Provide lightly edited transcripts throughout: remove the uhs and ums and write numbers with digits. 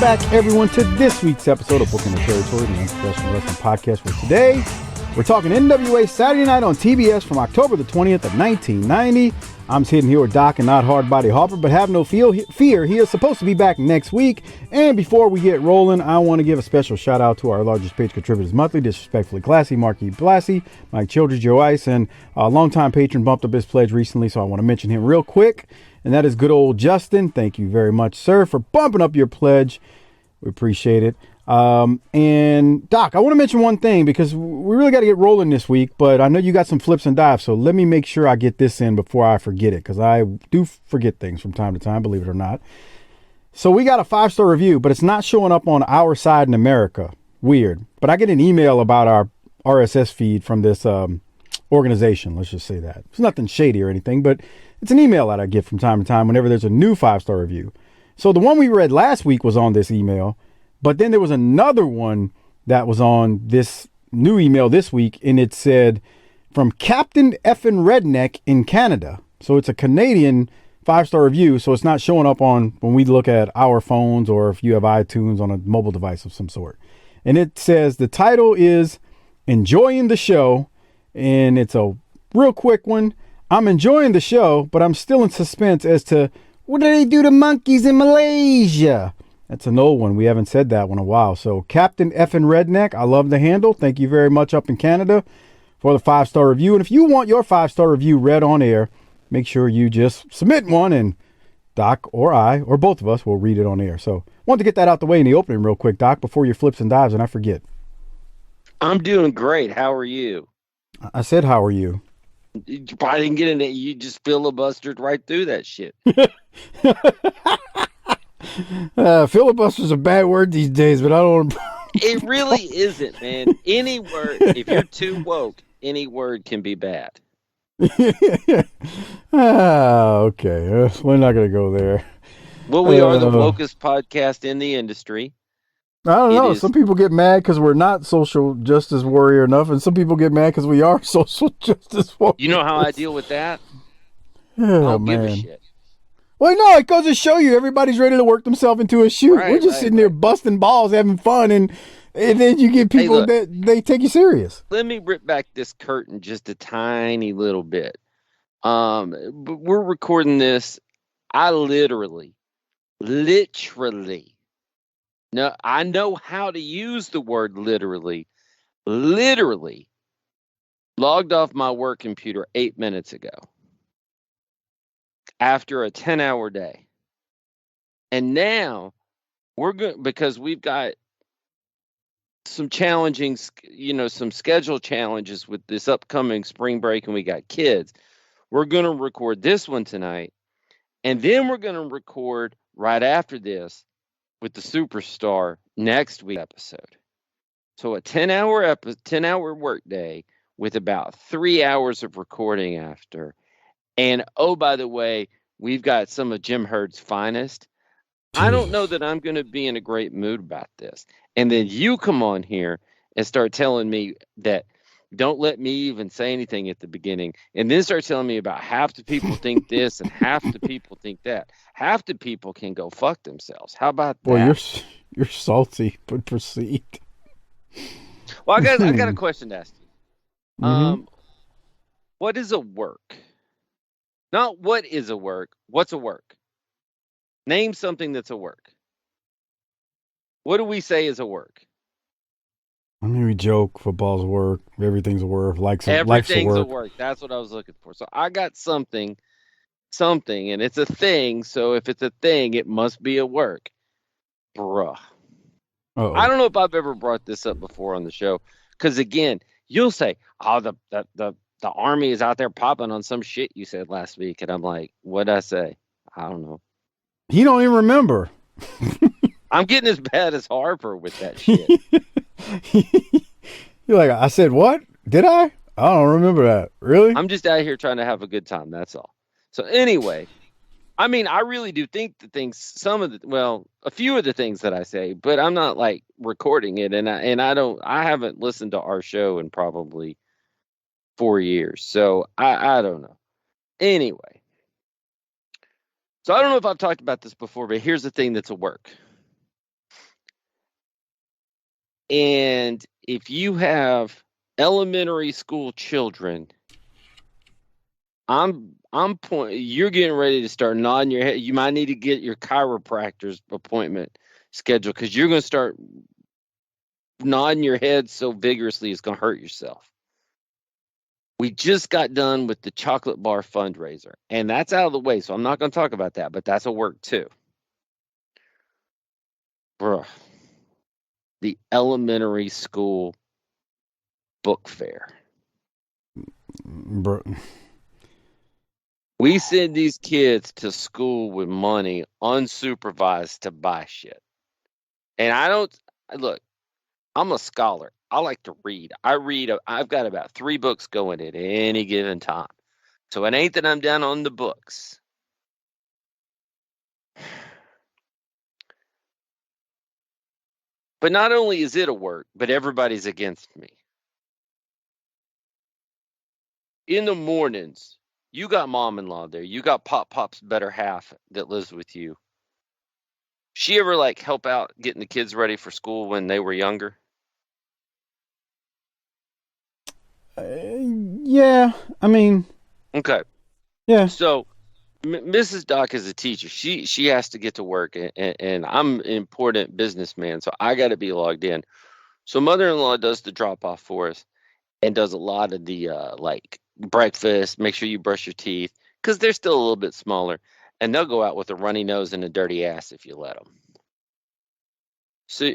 back, everyone, to this week's episode of Booking the Territory, the Unprofessional Wrestling Podcast. For today, we're talking NWA Saturday Night on TBS from October the 20th of 1990. I'm sitting here with Doc and not Hardbody Harper, but have no fear. He is supposed to be back next week. And before we get rolling, I want to give a special shout out to our largest page contributors monthly, Disrespectfully Classy, Marky Blassie, Mike Childress, Joe Ice, and a longtime patron bumped up his pledge recently, so I want to mention him real quick. And that is good old Justin. Thank you very much, sir, for bumping up your pledge. We appreciate it. And Doc, I want to mention one thing because we really got to get rolling this week, but I know you got some flips and dives, so let me make sure I get this in before I forget it, because I do forget things from time to time, believe it or not. So we got a 5-star review, but it's not showing up on our side in America. Weird. But I get an email about our RSS feed from this organization. Let's just say that. It's nothing shady or anything, but it's an email that I get from time to time whenever there's a new 5-star review. So the one we read last week was on this email, but then there was another one that was on this new email this week, and it said from CaptnFNRedneck in Canada. So it's a Canadian 5-star review, so it's not showing up on when we look at our phones or if you have iTunes on a mobile device of some sort. And it says the title is Enjoying the Show, and it's a real quick one. I'm enjoying the show, but I'm still in suspense as to what do they do to monkeys in Malaysia? That's an old one. We haven't said that one in a while. So CaptnFNRedneck, I love the handle. Thank you very much up in Canada for the 5-star review. And if you want your 5-star review read on air, make sure you just submit one and Doc or I, or both of us, will read it on air. So wanted to get that out the way in the opening real quick, Doc, before your flips and dives and I forget. I'm doing great. How are you? I said, how are you? You probably didn't get in it. You just filibustered right through that shit. Filibuster's a bad word these days, but I don't. It really isn't, man. Any word, if you're too woke, any word can be bad. Okay. We're not going to go there. Well, we are the wokest podcast in the industry. I don't know. Some people get mad because we're not social justice warrior enough, and some people get mad because we are social justice warrior. You know how I deal with that? Oh, I don't man. give a shit. Well, no, it goes to show you everybody's ready to work themselves into a shoot. We're just sitting there busting balls, having fun, and then you get people that they take you serious. Let me rip back this curtain just a tiny little bit. But we're recording this. I literally, no, I know how to use the word literally logged off my work computer 8 minutes ago after a 10-hour day. And now we're good because we've got some challenging, some schedule challenges with this upcoming spring break, and we got kids. We're going to record this one tonight, and then we're going to record right after this with the superstar next week episode. So a 10-hour work day with about 3 hours of recording after. And oh, by the way, we've got some of Jim Hurd's finest. I don't know that I'm going to be in a great mood about this. And then you come on here and start telling me that don't let me even say anything at the beginning. And then start telling me about half the people think this and half the people think that. Half the people can go fuck themselves. How about that? Well, you're salty, but proceed. Well, I got a question to ask you. Mm-hmm. What is a work? Not what is a work. What's a work? Name something that's a work. What do we say is a work? I mean, we joke. Football's a work. Everything's a work. Everything's a a work. That's what I was looking for. So I got something, and it's a thing. So if it's a thing, it must be a work. Bruh. Uh-oh. I don't know if I've ever brought this up before on the show. Because again, you'll say, oh, the Army is out there popping on some shit you said last week. And I'm like, what'd I say? I don't know. He don't even remember. I'm getting as bad as Harper with that shit. You're like, I said what? Did I? I don't remember that. Really? I'm just out here trying to have a good time. That's all. So anyway, I mean, I really do think the things, a few of the things that I say, but I'm not like recording it. And I haven't listened to our show in probably 4 years. So I don't know. Anyway. So I don't know if I've talked about this before, but here's the thing that's a work. And if you have elementary school children, you're getting ready to start nodding your head. You might need to get your chiropractor's appointment scheduled because you're going to start nodding your head so vigorously it's going to hurt yourself. We just got done with the chocolate bar fundraiser, and that's out of the way, so I'm not going to talk about that, but that's a work too. Bruh. The elementary school book fair. Bro. We send these kids to school with money unsupervised to buy shit. And I'm a scholar. I like to read. I've got about 3 books going at any given time. So it ain't that I'm down on the books. But not only is it a work, but everybody's against me. In the mornings, you got mom-in-law there. You got Pop's better half that lives with you. She ever help out getting the kids ready for school when they were younger? Yeah, I mean. Okay. Yeah. So Mrs. Doc is a teacher. She has to get to work, and I'm an important businessman, so I got to be logged in. So mother-in-law does the drop-off for us and does a lot of the breakfast, make sure you brush your teeth, because they're still a little bit smaller, and they'll go out with a runny nose and a dirty ass if you let them. So,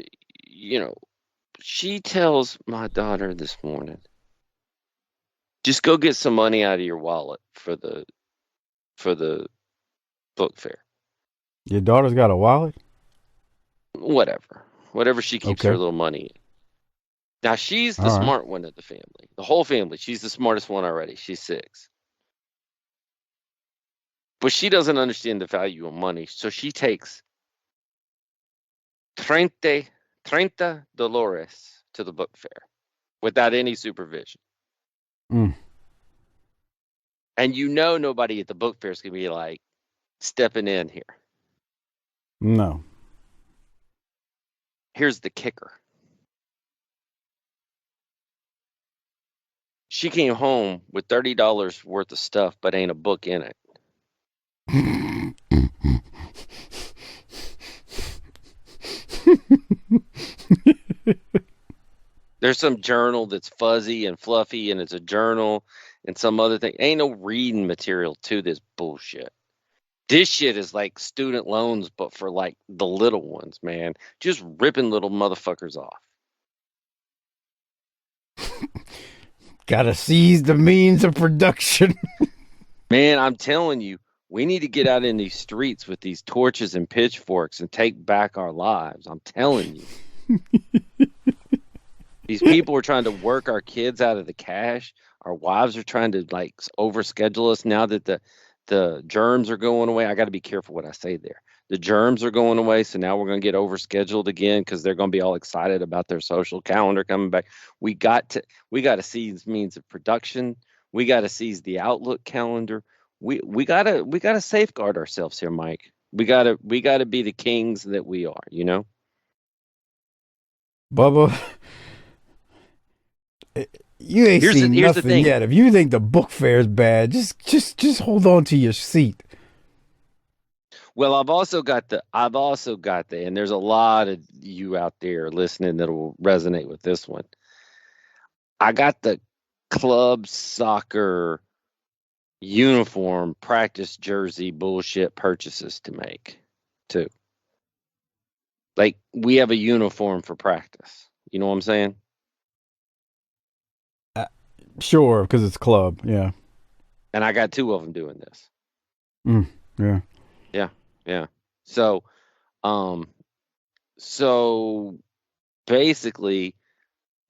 she tells my daughter this morning, just go get some money out of your wallet for the book fair. Your daughter's got a wallet? Whatever she keeps her little money in. Now, she's the smart one of the family. The whole family. She's the smartest one already. She's 6. But she doesn't understand the value of money. So she takes $30 to the book fair without any supervision. Mm. And nobody at the book fair is going to be stepping in here. No. Here's the kicker. She came home with $30 worth of stuff, but ain't a book in it. There's some journal that's fuzzy and fluffy, and it's a journal and some other thing. Ain't no reading material to this bullshit. This shit is like student loans, but for the little ones, man. Just ripping little motherfuckers off. Gotta seize the means of production. Man, I'm telling you, we need to get out in these streets with these torches and pitchforks and take back our lives. I'm telling you. These people are trying to work our kids out of the cash. Our wives are trying to overschedule us now that the germs are going away. I got to be careful what I say there. The germs are going away, so now we're going to get overscheduled again because they're going to be all excited about their social calendar coming back. We got to seize means of production. We got to seize the Outlook calendar. We got to safeguard ourselves here, Mike. We got to be the kings that we are, Bubba, you ain't seen nothing yet. If you think the book fair is bad, just hold on to your seat. Well, I've also got the, and there's a lot of you out there listening that will resonate with this one. I got the club soccer uniform practice jersey bullshit purchases to make too. We have a uniform for practice. You know what I'm saying? Sure, because it's club, yeah. And I got 2 of them doing this. Yeah. Yeah. So basically,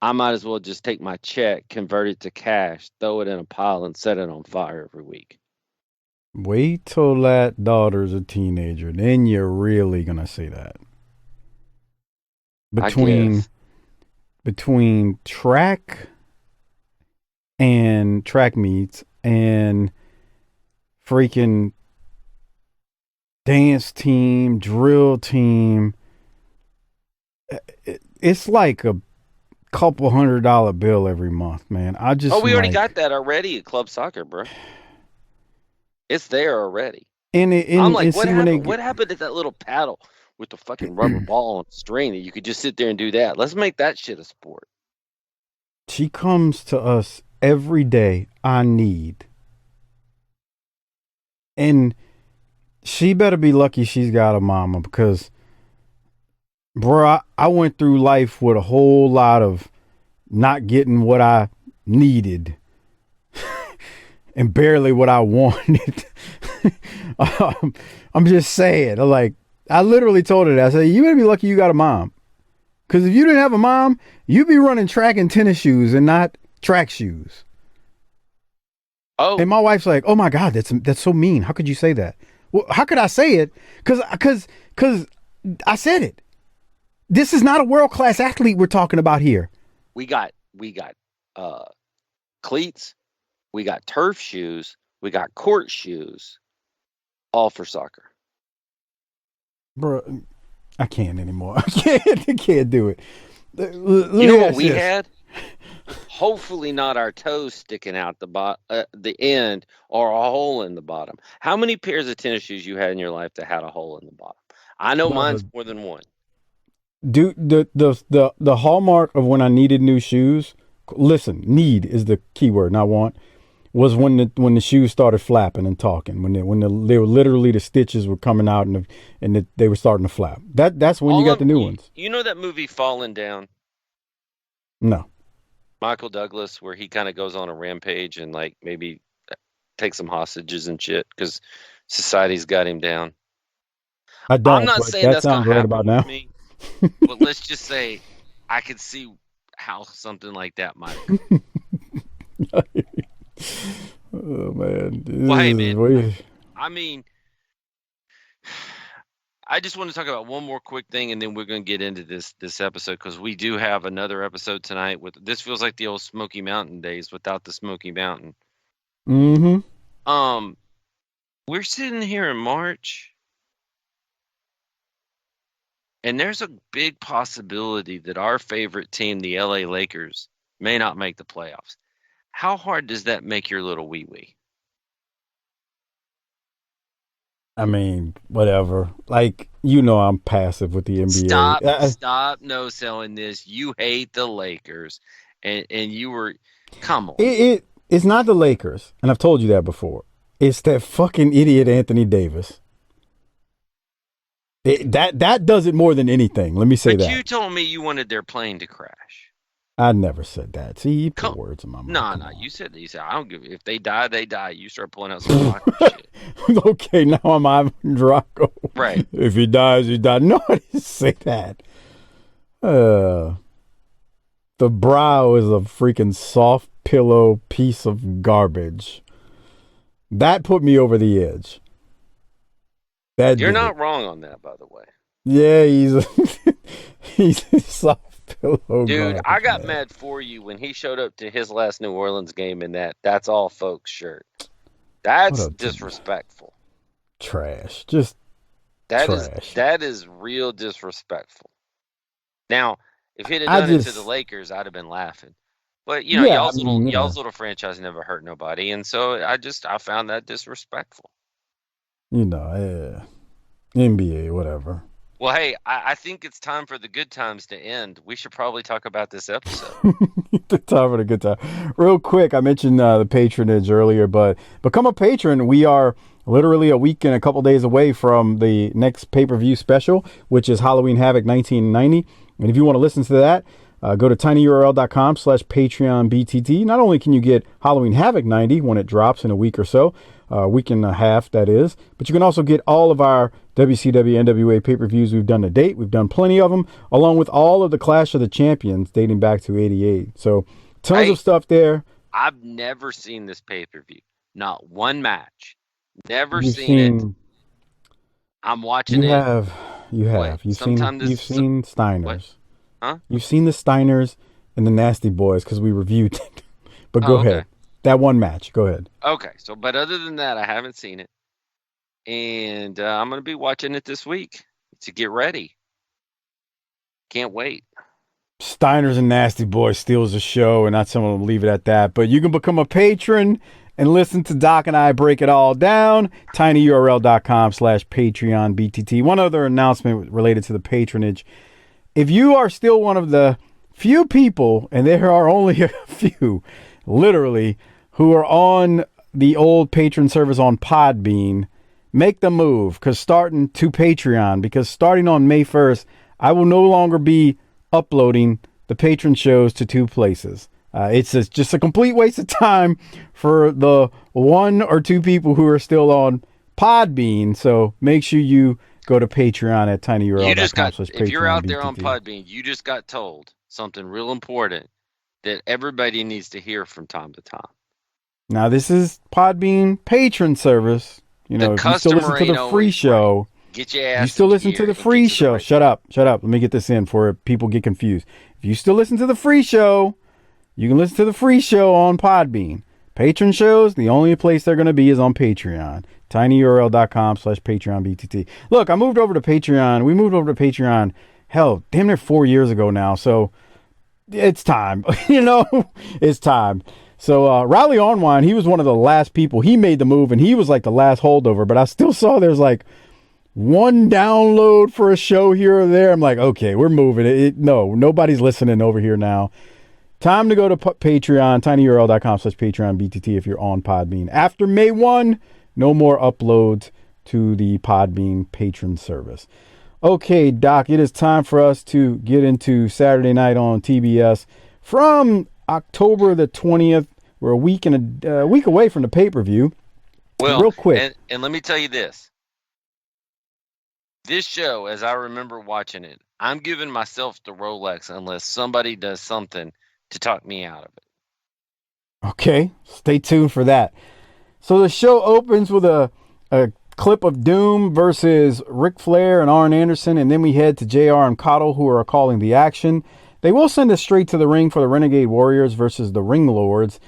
I might as well just take my check, convert it to cash, throw it in a pile, and set it on fire every week. Wait till that daughter's a teenager, then you're really gonna see that. Between track and track meets and freaking dance team, drill team, it's like a couple $100 bill every month, man. We already got that already at Club Soccer, bro. It's there already. I'm like, what happened? What happened to that little paddle with the fucking rubber ball on the string that you could just sit there and do that? Let's make that shit a sport. She comes to us every day. I need. And she better be lucky she's got a mama, because, bro, I went through life with a whole lot of not getting what I needed and barely what I wanted. I'm just saying, like, I literally told her that. I said, you better be lucky you got a mom. Because if you didn't have a mom, you'd be running track in tennis shoes and not track shoes. Oh. And my wife's like, oh my God, that's so mean. How could you say that? Well, how could I say it? Because I said it. This is not a world-class athlete we're talking about here. We got cleats, we got turf shoes, we got court shoes, all for soccer. Bro, I can't anymore. I can't do it. You know what we had? Hopefully not our toes sticking out the end or a hole in the bottom. How many pairs of tennis shoes you had in your life that had a hole in the bottom? I know mine's more than one. Dude, the hallmark of when I needed new shoes, listen, need is the key word, not want, was when the shoes started flapping and talking, when they were literally, the stitches were coming out and they were starting to flap. That's when you got the new ones. You know that movie Falling Down? No. Michael Douglas, where he kind of goes on a rampage and like maybe takes some hostages and shit because society's got him down. I don't. I'm not saying that's going to happen about now. with me, but let's just say I could see how something like that might. Oh man. Well, hey man. I mean, I just want to talk about one more quick thing, and then we're going to get into this episode, because we do have another episode tonight. This feels like the old Smoky Mountain days without the Smoky Mountain. Mm-hmm. We're sitting here in March, and there's a big possibility that our favorite team, the LA Lakers, may not make the playoffs. How hard does that make your little wee-wee? I mean, whatever. Like, I'm passive with the NBA. Stop no-selling this. You hate the Lakers, and you were, come on. It's not the Lakers, and I've told you that before. It's that fucking idiot Anthony Davis. That does it more than anything. Let me say that. But you told me you wanted their plane to crash. I never said that. See, you put words in my mouth. No. You said I don't give. If they die, they die. You start pulling out some shit. Okay, now I'm Ivan Draco. Right. If he dies, he dies. No, I didn't say that. The brow is a freaking soft pillow piece of garbage. That put me over the edge. You're not wrong on that, by the way. Yeah, he's a soft pillow. Dude, I got mad for you when he showed up to his last New Orleans game in that's all folks shirt. That's disrespectful. Trash. Just trash. That is real disrespectful. Now, if he'd have done it to the Lakers, I'd have been laughing. But y'all's little franchise never hurt nobody, and so I found that disrespectful. NBA, whatever. Well, hey, I think it's time for the good times to end. We should probably talk about this episode. The time for the good time. Real quick, I mentioned the patronage earlier, but become a patron. We are literally a week and a couple days away from the next pay-per-view special, which is Halloween Havoc 1990. And if you want to listen to that, go to tinyurl.com/PatreonBTT. Not only can you get Halloween Havoc 90 when it drops in a week or so, week and a half, that is, but you can also get all of our WCW NWA pay-per-views we've done to date. We've done plenty of them, along with all of the Clash of the Champions dating back to '88. So tons of stuff there. I've never seen this pay-per-view. Not one match. Never seen it. I'm watching it. You have. You've seen Steiners. What? Huh? You've seen the Steiners and the Nasty Boys because we reviewed it. But go ahead. That one match. Go ahead. Okay. So, but other than that, I haven't seen it. And I'm going to be watching it this week to get ready. Can't wait. Steiner's and Nasty Boy steals the show, and not someone will leave it at that. But you can become a patron and listen to Doc and I break it all down. tinyurl.com/PatreonBTT. One other announcement related to the patronage. If you are still one of the few people, and there are only a few, literally, who are on the old patron service on Podbean, make the move because starting on May 1st, I will no longer be uploading the patron shows to two places. It's just a complete waste of time for the one or two people who are still on Podbean. So make sure you go to Patreon at tinyurl.com/Patreon. If you're out there on Podbean, you just got told something real important that everybody needs to hear from time to time. Now, this is Podbean patron service. You know, if you still listen to the free show, get your ass. You still listen to the free show. Shut up. Let me get this in before people get confused. If you still listen to the free show, you can listen to the free show on Podbean. Patron shows, the only place they're going to be is on Patreon. tinyurl.com/PatreonBTT. Look, I moved over to Patreon. We moved over to Patreon, hell, damn near 4 years ago now. So it's time. It's time. So Riley Onwine, he was one of the last people. He made the move, and he was like the last holdover. But I still saw there's like one download for a show here or there. I'm like, okay, we're moving. No, nobody's listening over here now. Time to go to Patreon, tinyurl.com/PatreonBTT if you're on Podbean. After May 1, no more uploads to the Podbean patron service. Okay, Doc, it is time for us to get into Saturday Night on TBS from October the 20th. We're a week away from the pay-per-view. Well, real quick. And let me tell you this. This show, as I remember watching it, I'm giving myself the Rolex unless somebody does something to talk me out of it. Okay, stay tuned for that. So the show opens with a clip of Doom versus Ric Flair and Arn Anderson, and then we head to JR and Cottle, who are calling the action. They will send us straight to the ring for the Renegade Warriors versus the Ring Lords.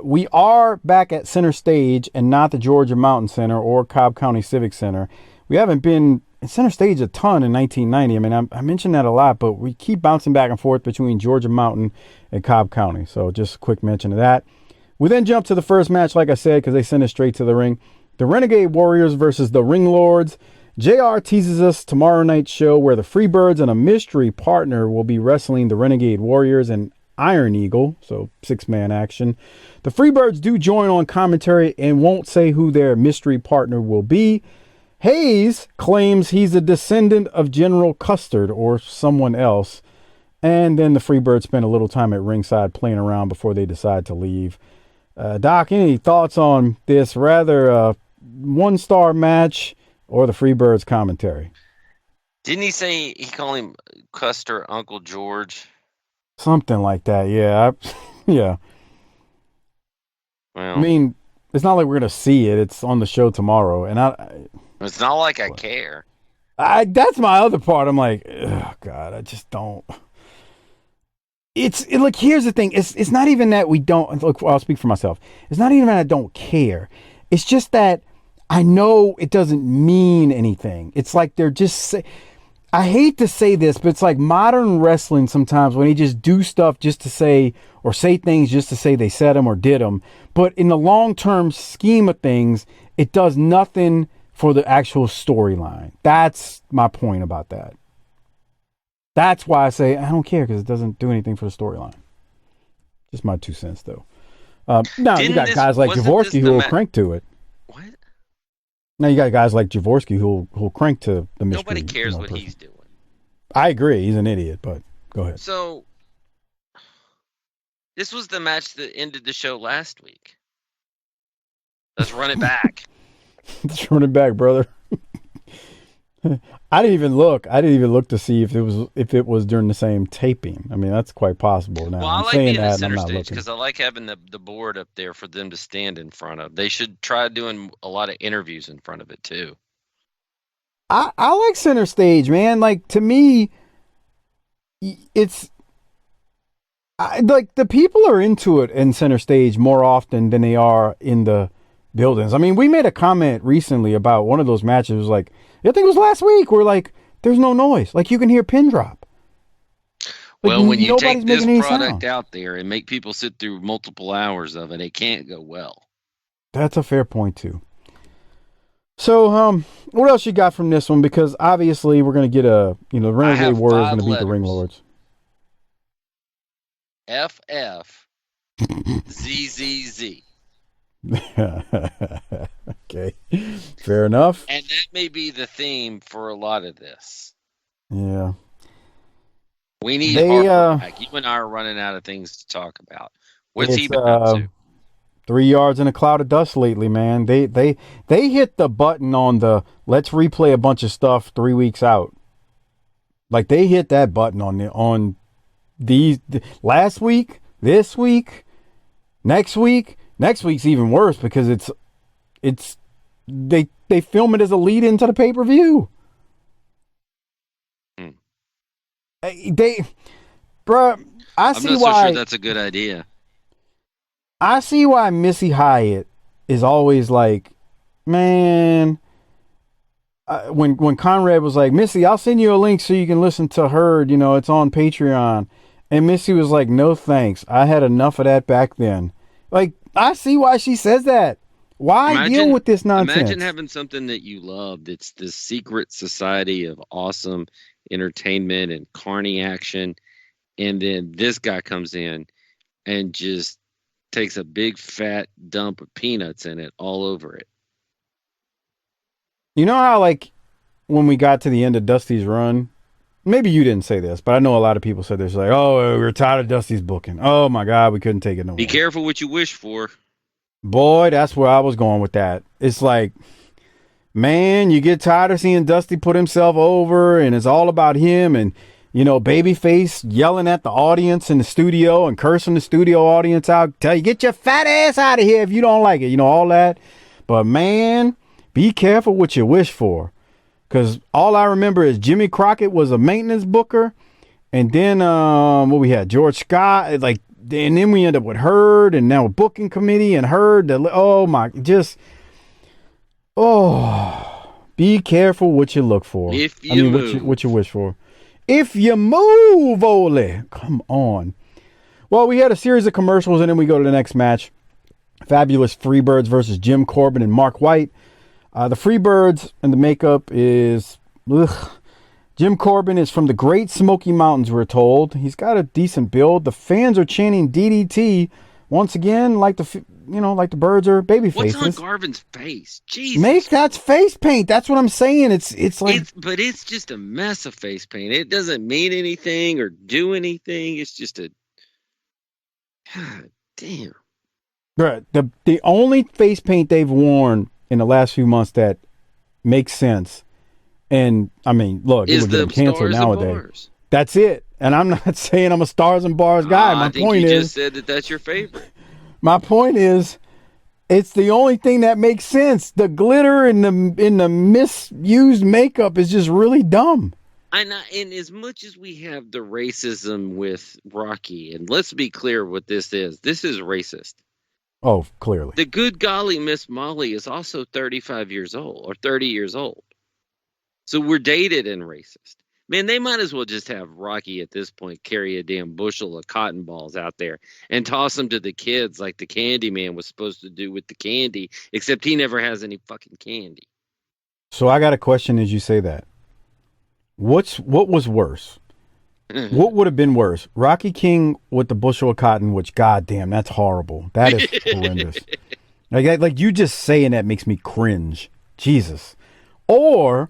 We are back at Center Stage and not the Georgia Mountain Center or Cobb County Civic Center. We haven't been in Center Stage a ton in 1990. I mean, I mentioned that a lot, but we keep bouncing back and forth between Georgia Mountain and Cobb County. So just a quick mention of that. We then jump to the first match, like I said, because they send us straight to the ring. The Renegade Warriors versus the Ring Lords. JR teases us tomorrow night's show where the Freebirds and a mystery partner will be wrestling the Renegade Warriors and Iron Eagle, so 6-man action. The Freebirds do join on commentary and won't say who their mystery partner will be. Hayes claims he's a descendant of General Custard or someone else. And then the Freebirds spend a little time at ringside playing around before they decide to leave. Doc, any thoughts on this rather one-star match or the Freebirds commentary? Didn't he say he called him Custer Uncle George? Something like that, yeah. Yeah. Well, I mean, it's not like we're going to see it. It's on the show tomorrow. And it's not like I care. That's my other part. I'm like, oh, God, I just don't. Look, here's the thing. It's not even that we don't. Look, I'll speak for myself. It's not even that I don't care. It's just that I know it doesn't mean anything. It's like they're just. I hate to say this, but it's like modern wrestling sometimes when they just do stuff just to say or say things just to say they said them or did them. But in the long-term scheme of things, it does nothing for the actual storyline. That's my point about that. That's why I say I don't care, because it doesn't do anything for the storyline. Just my 2 cents, though. Now, you got guys like Jaworski who will crank to it. What? Now, you got guys like Jaworski who'll crank to the mystery. Nobody cares what he's doing. I agree. He's an idiot, but go ahead. So, this was the match that ended the show last week. Let's run it back. Let's run it back, brother. I didn't even look to see if it was during the same taping. I mean, that's quite possible now. Well, I like being at Center Stage because I like having the board up there for them to stand in front of. They should try doing a lot of interviews in front of it too. I like Center Stage, man. Like, to me, it's like the people are into it in Center Stage more often than they are in the buildings. I mean, we made a comment recently about one of those matches. It was like, I think it was last week, where like there's no noise. Like, you can hear pin drop. Like, Well, when you take nobody's this making any product sound. out there and make people sit through multiple hours of it, it can't go well. That's a fair point too. So, what else you got from this one? Because obviously we're going to get the Renegade Warrior is going to beat the Ring Lords. FF ZZZ. Okay, fair enough. And that may be the theme for a lot of this. Yeah. We need Harper back. You and I are running out of things to talk about. What's he been up to? 3 yards in a cloud of dust lately, man. They hit the button on the let's replay a bunch of stuff 3 weeks out. Like, they hit that button on these last week, this week, next week. Next week's even worse because they film it as a lead into the pay-per-view. I'm not so sure that's a good idea. I see why Missy Hyatt is always like, man. When Conrad was like, Missy, I'll send you a link so you can listen to Herd. It's on Patreon, and Missy was like, no thanks. I had enough of that back then. Like, I see why she says that. Why deal with this nonsense? Imagine having something that you love that's this secret society of awesome entertainment and carny action, and then this guy comes in and just takes a big fat dump of peanuts in it all over it. You know how, like, when we got to the end of Dusty's run, maybe you didn't say this, but I know a lot of people said this, like, oh, we're tired of Dusty's booking. Oh my God, we couldn't take it no more. Be careful what you wish for. Boy, that's where I was going with that. It's like, man, you get tired of seeing Dusty put himself over, and it's all about him, and Babyface yelling at the audience in the studio and cursing the studio audience out. Tell you, get your fat ass out of here if you don't like it. All that. But man, be careful what you wish for. Because all I remember is Jimmy Crockett was a maintenance booker. And then what we had, George Scott. And then we end up with Herd, and now a booking committee and Herd. Be careful what you look for. What you wish for. If you move, Ole. Come on. Well, we had a series of commercials, and then we go to the next match. Fabulous Freebirds versus Jim Corbin and Mark White. The Freebirds and the makeup is... Jim Corbin is from the Great Smoky Mountains, we're told. He's got a decent build. The fans are chanting DDT. Once again, like the birds are baby faces. What's on Garvin's face? Jesus. Make that face paint. That's what I'm saying. But it's just a mess of face paint. It doesn't mean anything or do anything. It's just a... God damn. Right. The only face paint they've worn in the last few months that makes sense, and I mean, look, it would get canceled nowadays. That's it. And I'm not saying I'm a stars and bars guy. My point is, you just said that that's your favorite. My point is, it's the only thing that makes sense. The glitter and the misused makeup is just really dumb. And as much as we have the racism with Rocky, and let's be clear what this is racist. Oh, clearly. The good golly Miss Molly is also 35 years old or 30 years old. So we're dated and racist. Man, they might as well just have Rocky at this point carry a damn bushel of cotton balls out there and toss them to the kids like the Candy Man was supposed to do with the candy, except he never has any fucking candy. So I got a question as you say that. What was worse? What would have been worse? Rocky King with the bushel of cotton, which, goddamn, that's horrible. That is horrendous. Like you just saying that makes me cringe. Jesus. Or...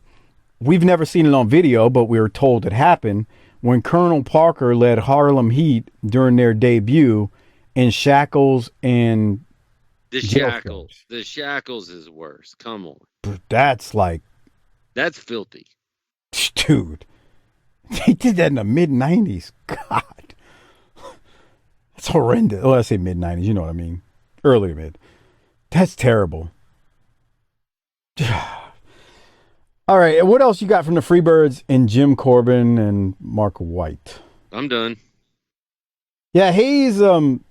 we've never seen it on video, but we were told it happened when Colonel Parker led Harlem Heat during their debut in shackles and the shackles. The shackles is worse. Come on. That's filthy. Dude. They did that in the mid-90s. God. That's horrendous. Well, I say mid-90s, you know what I mean. Early mid. That's terrible. All right, what else you got from the Freebirds and Jim Corbin and Mark White? I'm done. Yeah, Hayes, I'm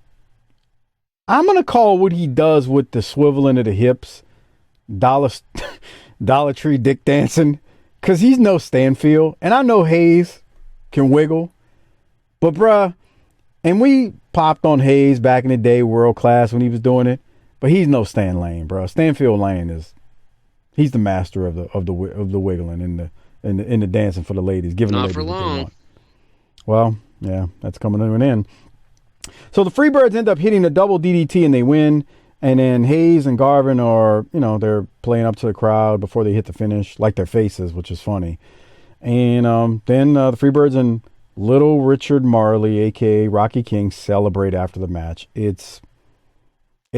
going to call what he does with the swiveling of the hips, Dollar Tree dick dancing, because he's no Stanfield. And I know Hayes can wiggle, But, bruh, and we popped on Hayes back in the day, world class, when he was doing it. But he's no Stan Lane, bruh. Stanfield Lane he's the master of the wiggling and the dancing for the ladies, giving Not the ladies for what they long. want. Well, yeah, that's coming to an end. So the Freebirds end up hitting a double DDT and they win. And then Hayes and Garvin are, they're playing up to the crowd before they hit the finish, like their faces, which is funny. And then the Freebirds and Little Richard Marley, a.k.a. Rocky King, celebrate after the match. It's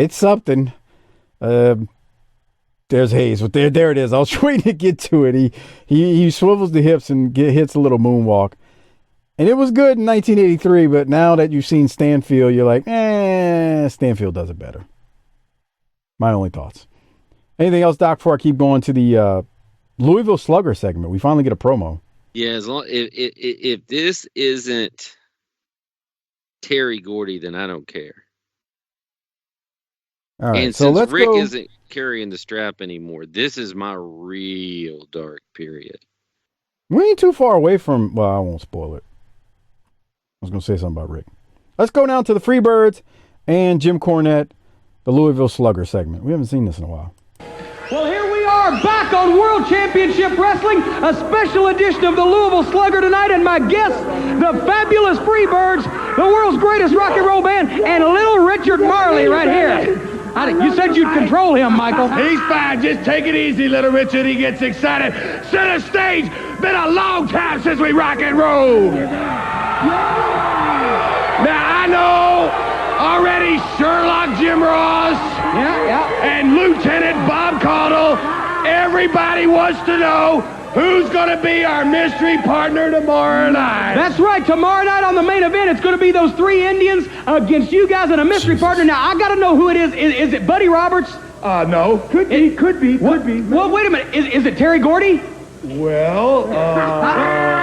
something. There's Hayes. But there it is. I was waiting to get to it. He swivels the hips and hits a little moonwalk. And it was good in 1983, but now that you've seen Stanfield, you're like, Stanfield does it better. My only thoughts. Anything else, Doc, before I keep going to the Louisville Slugger segment? We finally get a promo. Yeah, as long if this isn't Terry Gordy, then I don't care. All right, and so since let's Rick go. isn't carrying the strap anymore, this is my real dark period. We ain't too far away from. Well, I won't spoil it. I was going to say something about Rick. Let's go down to the Freebirds and Jim Cornette, the Louisville Slugger segment. We haven't seen this in a while. Well, here we are back on World Championship Wrestling, a special edition of the Louisville Slugger tonight, and my guests, the fabulous Freebirds, the world's greatest rock and roll band, and Little Richard Marley right here. You said you'd control him, Michael. He's fine. Just take it easy, Little Richard. He gets excited. Center stage. Been a long time since we rock and roll. Now, I know already Sherlock Jim Ross and Lieutenant Bob Caudle. Everybody wants to know who's going to be our mystery partner tomorrow night. That's right. Tomorrow night on the main event, it's going to be those three Indians against you guys and a mystery partner. Now, I got to know who it is. Is it Buddy Roberts? No. Could be. Well, wait a minute. Is it Terry Gordy? Well,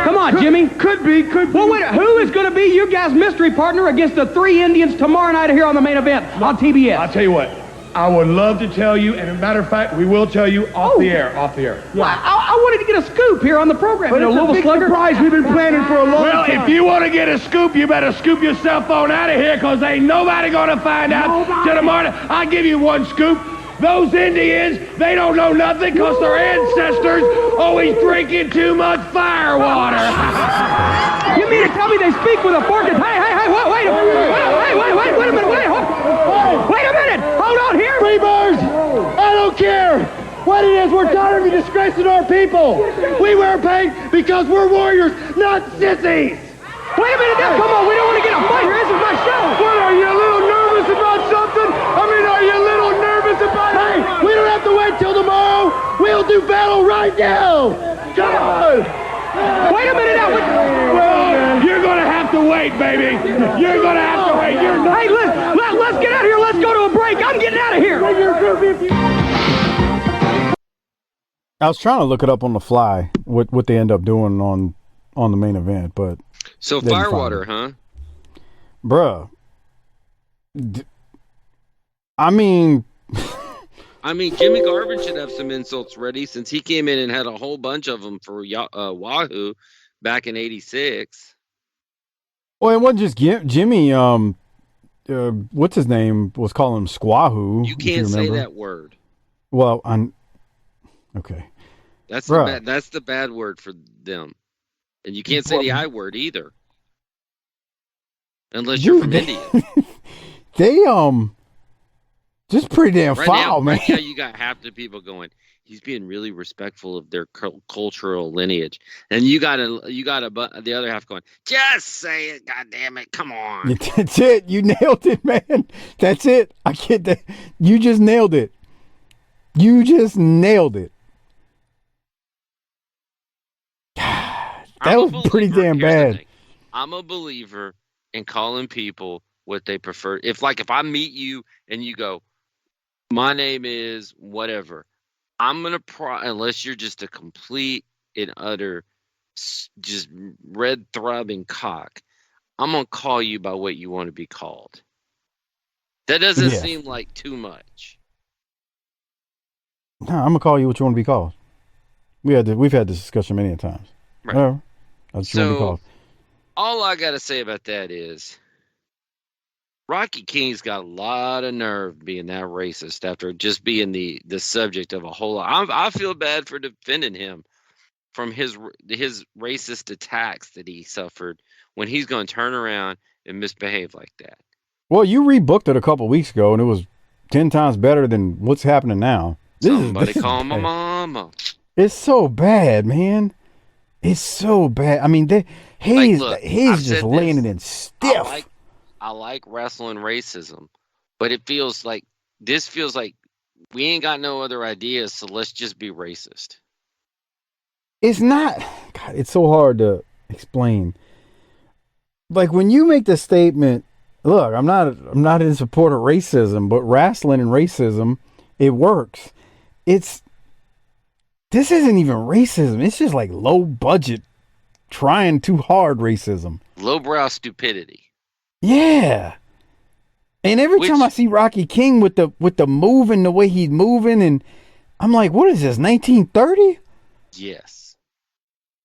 Come on, Jimmy. Could be. Well, wait, who is going to be you guys' mystery partner against the three Indians tomorrow night here on the main event on TBS? I'll tell you what. I would love to tell you, and as a matter of fact, we will tell you off the air. Yeah. Well, I wanted to get a scoop here on the program. But it's a big surprise we've been planning for a long time. Well, if you want to get a scoop, you better scoop your cell phone out of here, because ain't nobody going to find out till tomorrow. I'll give you one scoop. Those Indians, they don't know nothing because their ancestors always drinking too much fire water. You mean to tell me they speak with a fork? Hey, wait a minute. Wait a minute. Hold on here. Freebirds, I don't care what it is. We're tired of you disgracing our people. We wear paint because we're warriors, not sissies. Wait a minute now. Come on. We don't want to get a fight here. This is my show. What, are you a little nervous about something? I mean, are you a little nervous about it? Hey, we don't have to wait till tomorrow. We'll do battle right now. Come on. Wait a minute now. Well, you're going to have to wait, baby. You're going to have to wait. Hey, let's get out of here. Let's go to a break. I'm getting out of here. I was trying to look it up on the fly, what they end up doing on the main event, but So Firewater, huh? Bruh. I mean, Jimmy Garvin should have some insults ready since he came in and had a whole bunch of them for Wahoo back in '86. Well, it wasn't just Jimmy. What's his name was calling him Squahoo. You can't say that word. Well, okay. That's the bad word for them, and you can't say the I word either, unless you're from India. They just pretty damn foul, man. Right now, you got half the people going, he's being really respectful of their cultural lineage, and you got the other half going, just say it, goddamn it, come on. That's it. You nailed it, man. That's it. I get that. You just nailed it. That was pretty damn bad. I'm a believer in calling people what they prefer. If I meet you and you go, my name is whatever, I'm going to unless you're just a complete and utter just red throbbing cock, I'm going to call you by what you want to be called. That doesn't seem like too much. No, I'm going to call you what you want to be called. We've had this discussion many times. Right. That's what you want to be called. All I got to say about that is Rocky King's got a lot of nerve being that racist after just being the subject of a whole lot. I feel bad for defending him from his racist attacks that he suffered when he's going to turn around and misbehave like that. Well, you rebooked it a couple weeks ago, and it was 10 times better than what's happening now. Somebody call my mama. It's so bad, man. It's so bad. I mean, he's just laying it in stiff. I like wrestling racism, but this feels like we ain't got no other ideas, so let's just be racist. It's not. God, it's so hard to explain. Like when you make the statement, look, I'm not in support of racism, but wrestling and racism, it works. This isn't even racism. It's just like low budget, trying too hard racism. Lowbrow stupidity. Yeah. And every time I see Rocky King with the moving, the way he's moving, and I'm like, what is this, 1930? Yes.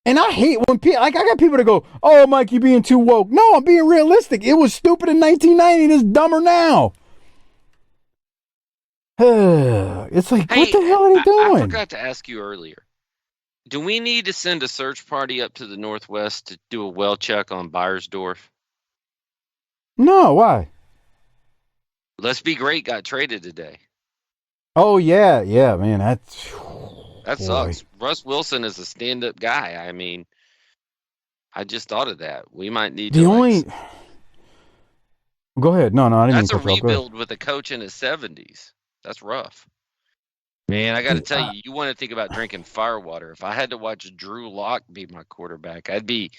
And I hate when people, like, I got people to go, oh, Mike, you being too woke. No, I'm being realistic. It was stupid in 1990. It's dumber now. It's like, what the hell are they doing? I forgot to ask you earlier. Do we need to send a search party up to the Northwest to do a well check on Beiersdorf? No, why? Let's Be Great got traded today. Oh, yeah, man. That sucks. Russ Wilson is a stand-up guy. I mean, I just thought of that. We might need to. Go ahead. No, I didn't. That's a rebuild with a coach in his 70s. That's rough. Man, I got to tell you, you want to think about drinking firewater. If I had to watch Drew Lock be my quarterback, I'd be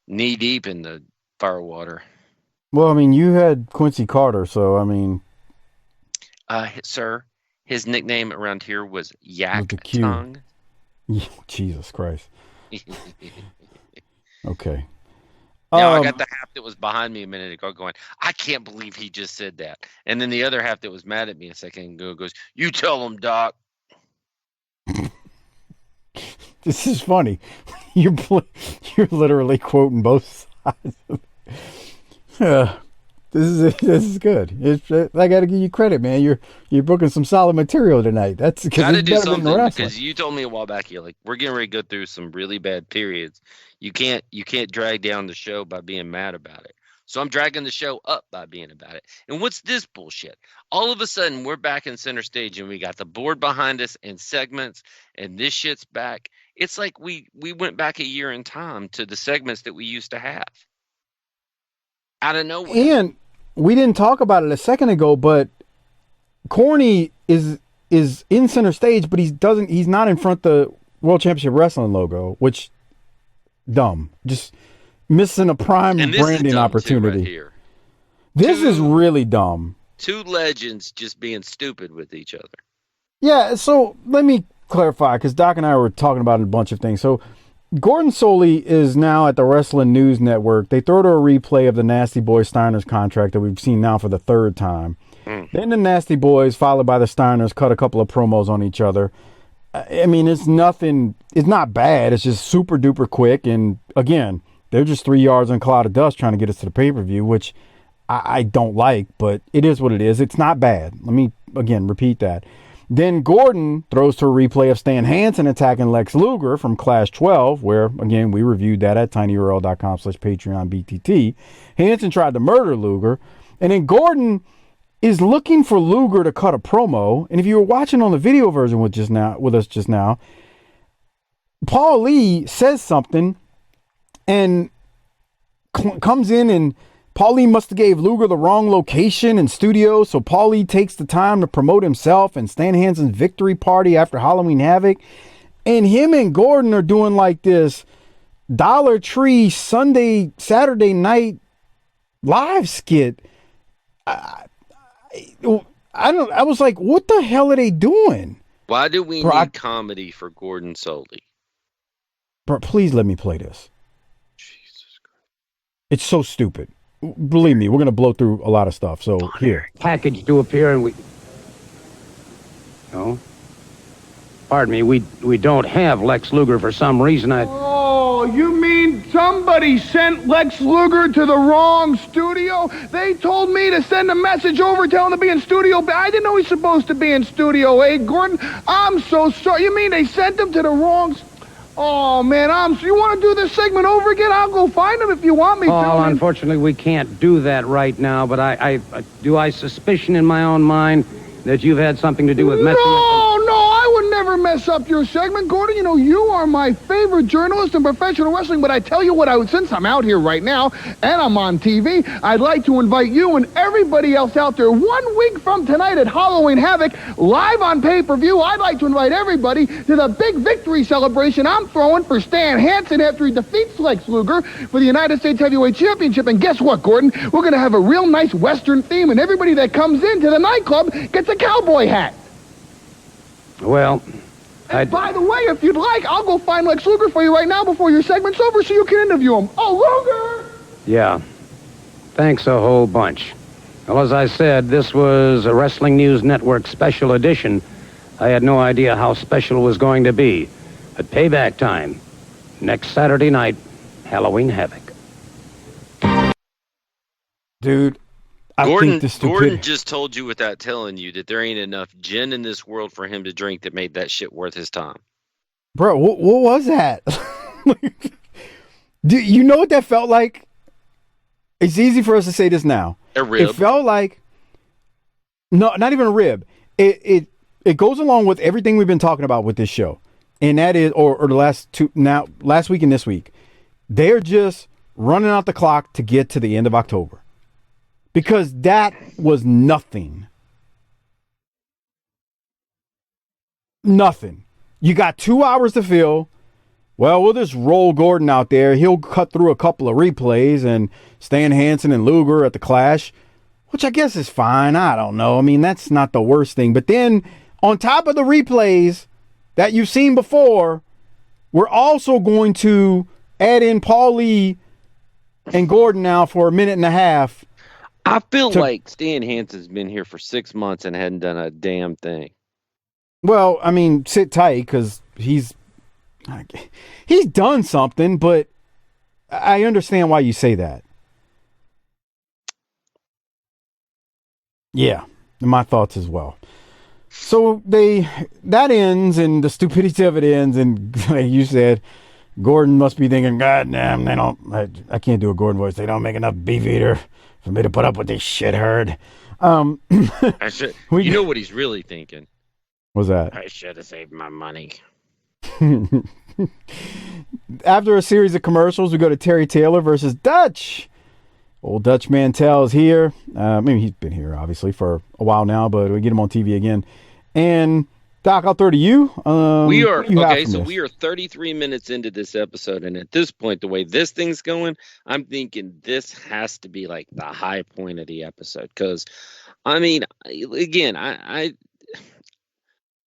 knee-deep in the firewater. Well, I mean, you had Quincy Carter, so, I mean. Sir, his nickname around here was Yak Tongue. Jesus Christ. Okay. Now I got the half that was behind me a minute ago going, I can't believe he just said that. And then the other half that was mad at me a second ago goes, you tell him, Doc. This is funny. You're literally quoting both sides. This is good. I got to give you credit, man. You're booking some solid material tonight. That's got to do something because you told me a while back, you're like, we're getting ready to go through some really bad periods. You can't drag down the show by being mad about it. So I'm dragging the show up by being about it. And what's this bullshit? All of a sudden, we're back in center stage and we got the board behind us and segments and this shit's back. It's like we went back a year in time to the segments that we used to have. Out of nowhere. And we didn't talk about it a second ago, but Corny is in center stage, but he's not in front of the World Championship Wrestling logo, which dumb. Just missing a prime branding opportunity. Right here. This is really dumb. Two legends just being stupid with each other. Yeah, so let me clarify, because Doc and I were talking about a bunch of things. So Gordon Soley is now at the Wrestling News Network. They throw to a replay of the Nasty Boys Steiners contract that we've seen now for the third time. Then the Nasty Boys, followed by the Steiners, cut a couple of promos on each other. I mean, it's not bad. It's just super duper quick. And again, they're just 3 yards in a cloud of dust trying to get us to the pay-per-view, which I don't like, but it is what it is. It's not bad. Let me, again, repeat that. Then Gordon throws to a replay of Stan Hansen attacking Lex Luger from Clash 12, where, again, we reviewed that at tinyurl.com/PatreonBTT. Hansen tried to murder Luger. And then Gordon is looking for Luger to cut a promo. And if you were watching on the video version with us just now, Paul Lee says something and comes in, and Paul Lee must have gave Luger the wrong location and studio, so Paul Lee takes the time to promote himself and Stan Hansen's victory party after Halloween Havoc. And him and Gordon are doing like this Dollar Tree Saturday night live skit. I was like, what the hell are they doing? Why do we need comedy for Gordon Soley? Bro, please let me play this. Jesus Christ. It's so stupid. Believe me, we're going to blow through a lot of stuff. So here. Package to appear and No. Pardon me, we don't have Lex Luger for some reason. Oh, you mean Somebody sent Lex Luger to the wrong studio. They told me to send a message over telling him to be in studio. I didn't know he's supposed to be in studio A, Gordon. I'm so sorry. You mean they sent him to the wrong... Oh, man, you want to do this segment over again? I'll go find him if you want me to. Oh, unfortunately, we can't do that right now, but I suspicion in my own mind that you've had something to do with messing up... No, I would never mess up your segment, Gordon. You know, you are my favorite journalist in professional wrestling, but I tell you what, since I'm out here right now and I'm on TV, I'd like to invite you and everybody else out there 1 week from tonight at Halloween Havoc, live on pay-per-view. I'd like to invite everybody to the big victory celebration I'm throwing for Stan Hansen after he defeats Lex Luger for the United States Heavyweight Championship. And guess what, Gordon? We're going to have a real nice Western theme, and everybody that comes into the nightclub gets a cowboy hat. Well, and by the way, if you'd like, I'll go find Lex Luger for you right now before your segment's over so you can interview him. Oh, Luger! Yeah. Thanks a whole bunch. Well, as I said, this was a Wrestling News Network special edition. I had no idea how special it was going to be. But payback time. Next Saturday night, Halloween Havoc. Dude, Gordon just told you without telling you that there ain't enough gin in this world for him to drink that made that shit worth his time. Bro, what was that? Do you know what that felt like? It's easy for us to say this now. A rib. It felt like, no, not even a rib. It goes along with everything we've been talking about with this show. And that is, or the last week and this week, they're just running out the clock to get to the end of October. Because that was nothing. Nothing. You got 2 hours to fill. Well, we'll just roll Gordon out there. He'll cut through a couple of replays and Stan Hansen and Luger at the Clash, which I guess is fine. I don't know. I mean, that's not the worst thing. But then on top of the replays that you've seen before, we're also going to add in Paul Lee and Gordon now for a minute and a half. I feel like Stan Hansen's been here for 6 months and hadn't done a damn thing. Well, I mean, sit tight because he's done something, but I understand why you say that. Yeah, my thoughts as well. So that ends and the stupidity of it ends, and like you said, Gordon must be thinking, God damn, I can't do a Gordon voice. They don't make enough beef eater for me to put up with this shit herd. You know what he's really thinking? What's that? I should have saved my money. After a series of commercials, we go to Terry Taylor versus Dutch. Old Dutch Mantel is here. He's been here, obviously, for a while now, but we get him on TV again. And Doc, I'll throw to you. We are 33 minutes into this episode, and at this point, the way this thing's going, I'm thinking this has to be like the high point of the episode. Because, I mean, again,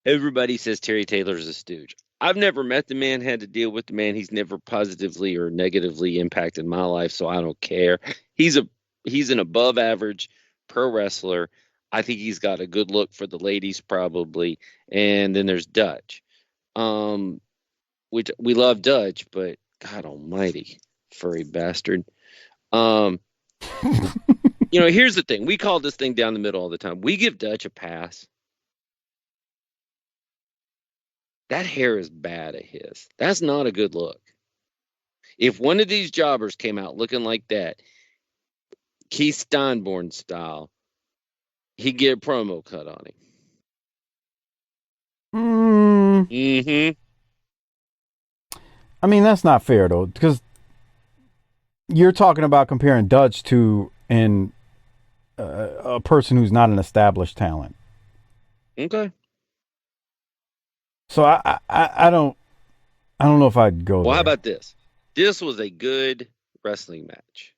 everybody says Terry Taylor's a stooge. I've never met the man, had to deal with the man. He's never positively or negatively impacted my life, so I don't care. He's an above average pro wrestler. I think he's got a good look for the ladies, probably. And then there's Dutch, which we love Dutch, but God almighty, furry bastard. Here's the thing. We call this thing down the middle all the time. We give Dutch a pass. That hair is bad of his. That's not a good look. If one of these jobbers came out looking like that, Keith Steinborn style, he'd get a promo cut on him. Mm-hmm. I mean, that's not fair, though, because you're talking about comparing Dutch to a person who's not an established talent. Okay. So I don't know if I'd go there. Well, how about this? This was a good wrestling match.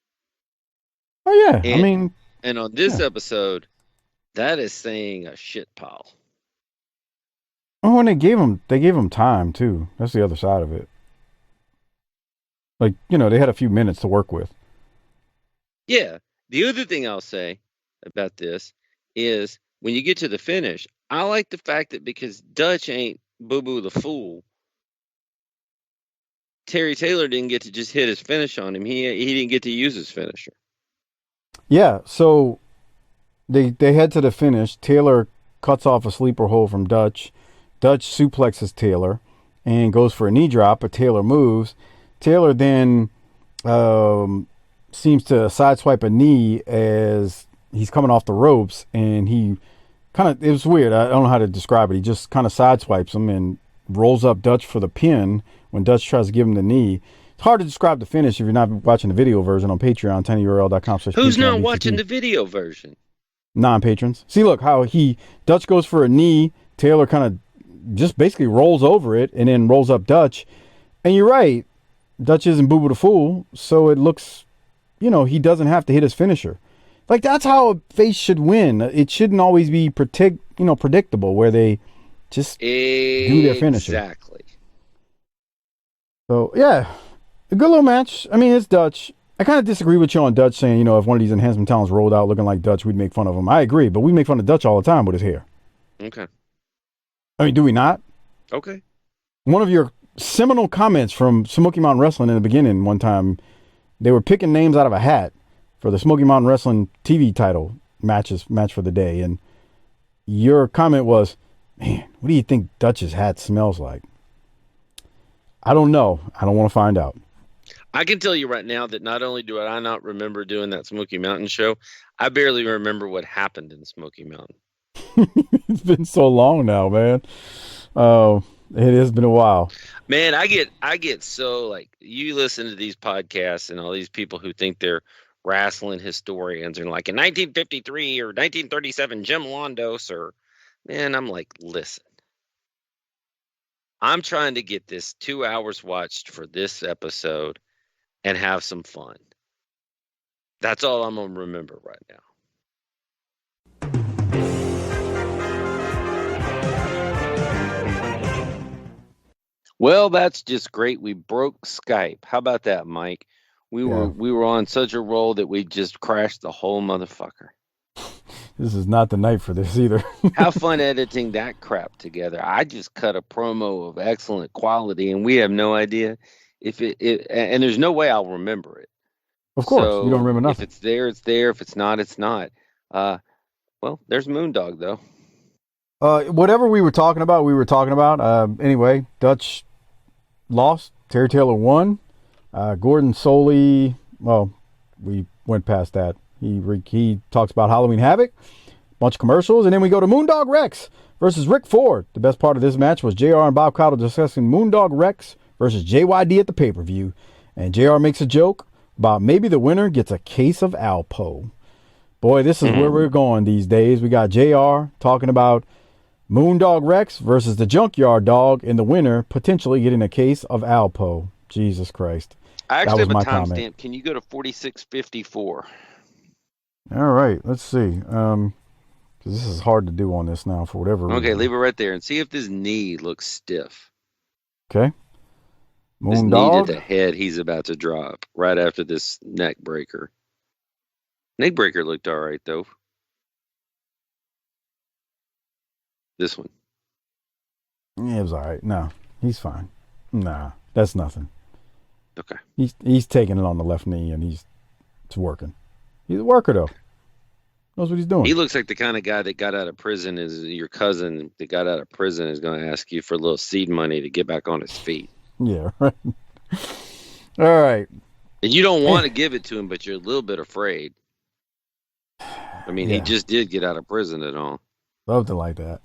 Oh, yeah. And on this episode, that is saying a shit pile. Oh, and they gave him time too. That's the other side of it. Like, they had a few minutes to work with. Yeah. The other thing I'll say about this is when you get to the finish, I like the fact that because Dutch ain't Boo Boo the Fool, Terry Taylor didn't get to just hit his finish on him. He didn't get to use his finisher. Yeah, so they head to the finish. Taylor cuts off a sleeper hold from Dutch. Dutch suplexes Taylor and goes for a knee drop, but Taylor moves. Taylor then seems to sideswipe a knee as he's coming off the ropes, and he it was weird. I don't know how to describe it. He just kind of sideswipes him and rolls up Dutch for the pin when Dutch tries to give him the knee. It's hard to describe the finish if you're not watching the video version on Patreon, tinyurl.com/. Who's not watching the video version? Non-patrons. See, look how Dutch goes for a knee. Taylor kind of just basically rolls over it and then rolls up Dutch. And you're right. Dutch isn't Boo Boo the Fool, so it looks, he doesn't have to hit his finisher. Like, that's how a face should win. It shouldn't always be predictable, where they just do their finisher. Exactly. So, yeah, a good little match. I mean, it's Dutch. I kind of disagree with you on Dutch saying, if one of these enhancement talents rolled out looking like Dutch, we'd make fun of him. I agree, but we make fun of Dutch all the time with his hair. Okay. I mean, do we not? Okay. One of your seminal comments from Smoky Mountain Wrestling in the beginning one time, they were picking names out of a hat for the Smoky Mountain Wrestling TV title match for the day, and your comment was, man, what do you think Dutch's hat smells like? I don't know. I don't want to find out. I can tell you right now that not only do I not remember doing that Smoky Mountain show, I barely remember what happened in Smoky Mountain. It's been so long now, man. It has been a while. Man, I get so, like, you listen to these podcasts and all these people who think they're wrestling historians and like in 1953 or 1937 Jim Londos, or, man, I'm like, listen, I'm trying to get this 2 hours watched for this episode and have some fun. That's all I'm gonna remember right now. Well, that's just great. We broke Skype. How about that, Mike? We were on such a roll that we just crashed the whole motherfucker. This is not the night for this either. Have fun editing that crap together. I just cut a promo of excellent quality, and we have no idea if it and there's no way I'll remember it. Of course, so you don't remember nothing. If it's there, it's there. If it's not, it's not. Well, there's Moondog, though. Whatever we were talking about. Anyway, Dutch lost. Terry Taylor won. Gordon Soley, well, we went past that. He talks about Halloween Havoc, bunch of commercials, and then we go to Moondog Rex versus Rick Ford. The best part of this match was JR and Bob Caudle discussing Moondog Rex versus JYD at the pay-per-view, and JR makes a joke about maybe the winner gets a case of Alpo. Boy, this is where we're going these days. We got JR talking about Moondog Rex versus the Junkyard Dog, and the winner potentially getting a case of Alpo. Jesus Christ. I actually have a timestamp. Can you go to 46:54? All right, let's see. Because this is hard to do on this now for whatever reason. Okay, leave it right there and see if this knee looks stiff. Okay. This knee to the head he's about to drop right after this neck breaker. Neck breaker looked all right, though. This one. Yeah, it was all right. No, he's fine. Nah, that's nothing. Okay. He's taking it on the left knee, and it's working. He's a worker, though. Knows what he's doing. He looks like the kind of guy that got out of prison. Is your cousin that got out of prison is going to ask you for a little seed money to get back on his feet. Yeah, right. All right. And you don't want to give it to him, but you're a little bit afraid. I mean, He just did get out of prison and all. Loved it like that.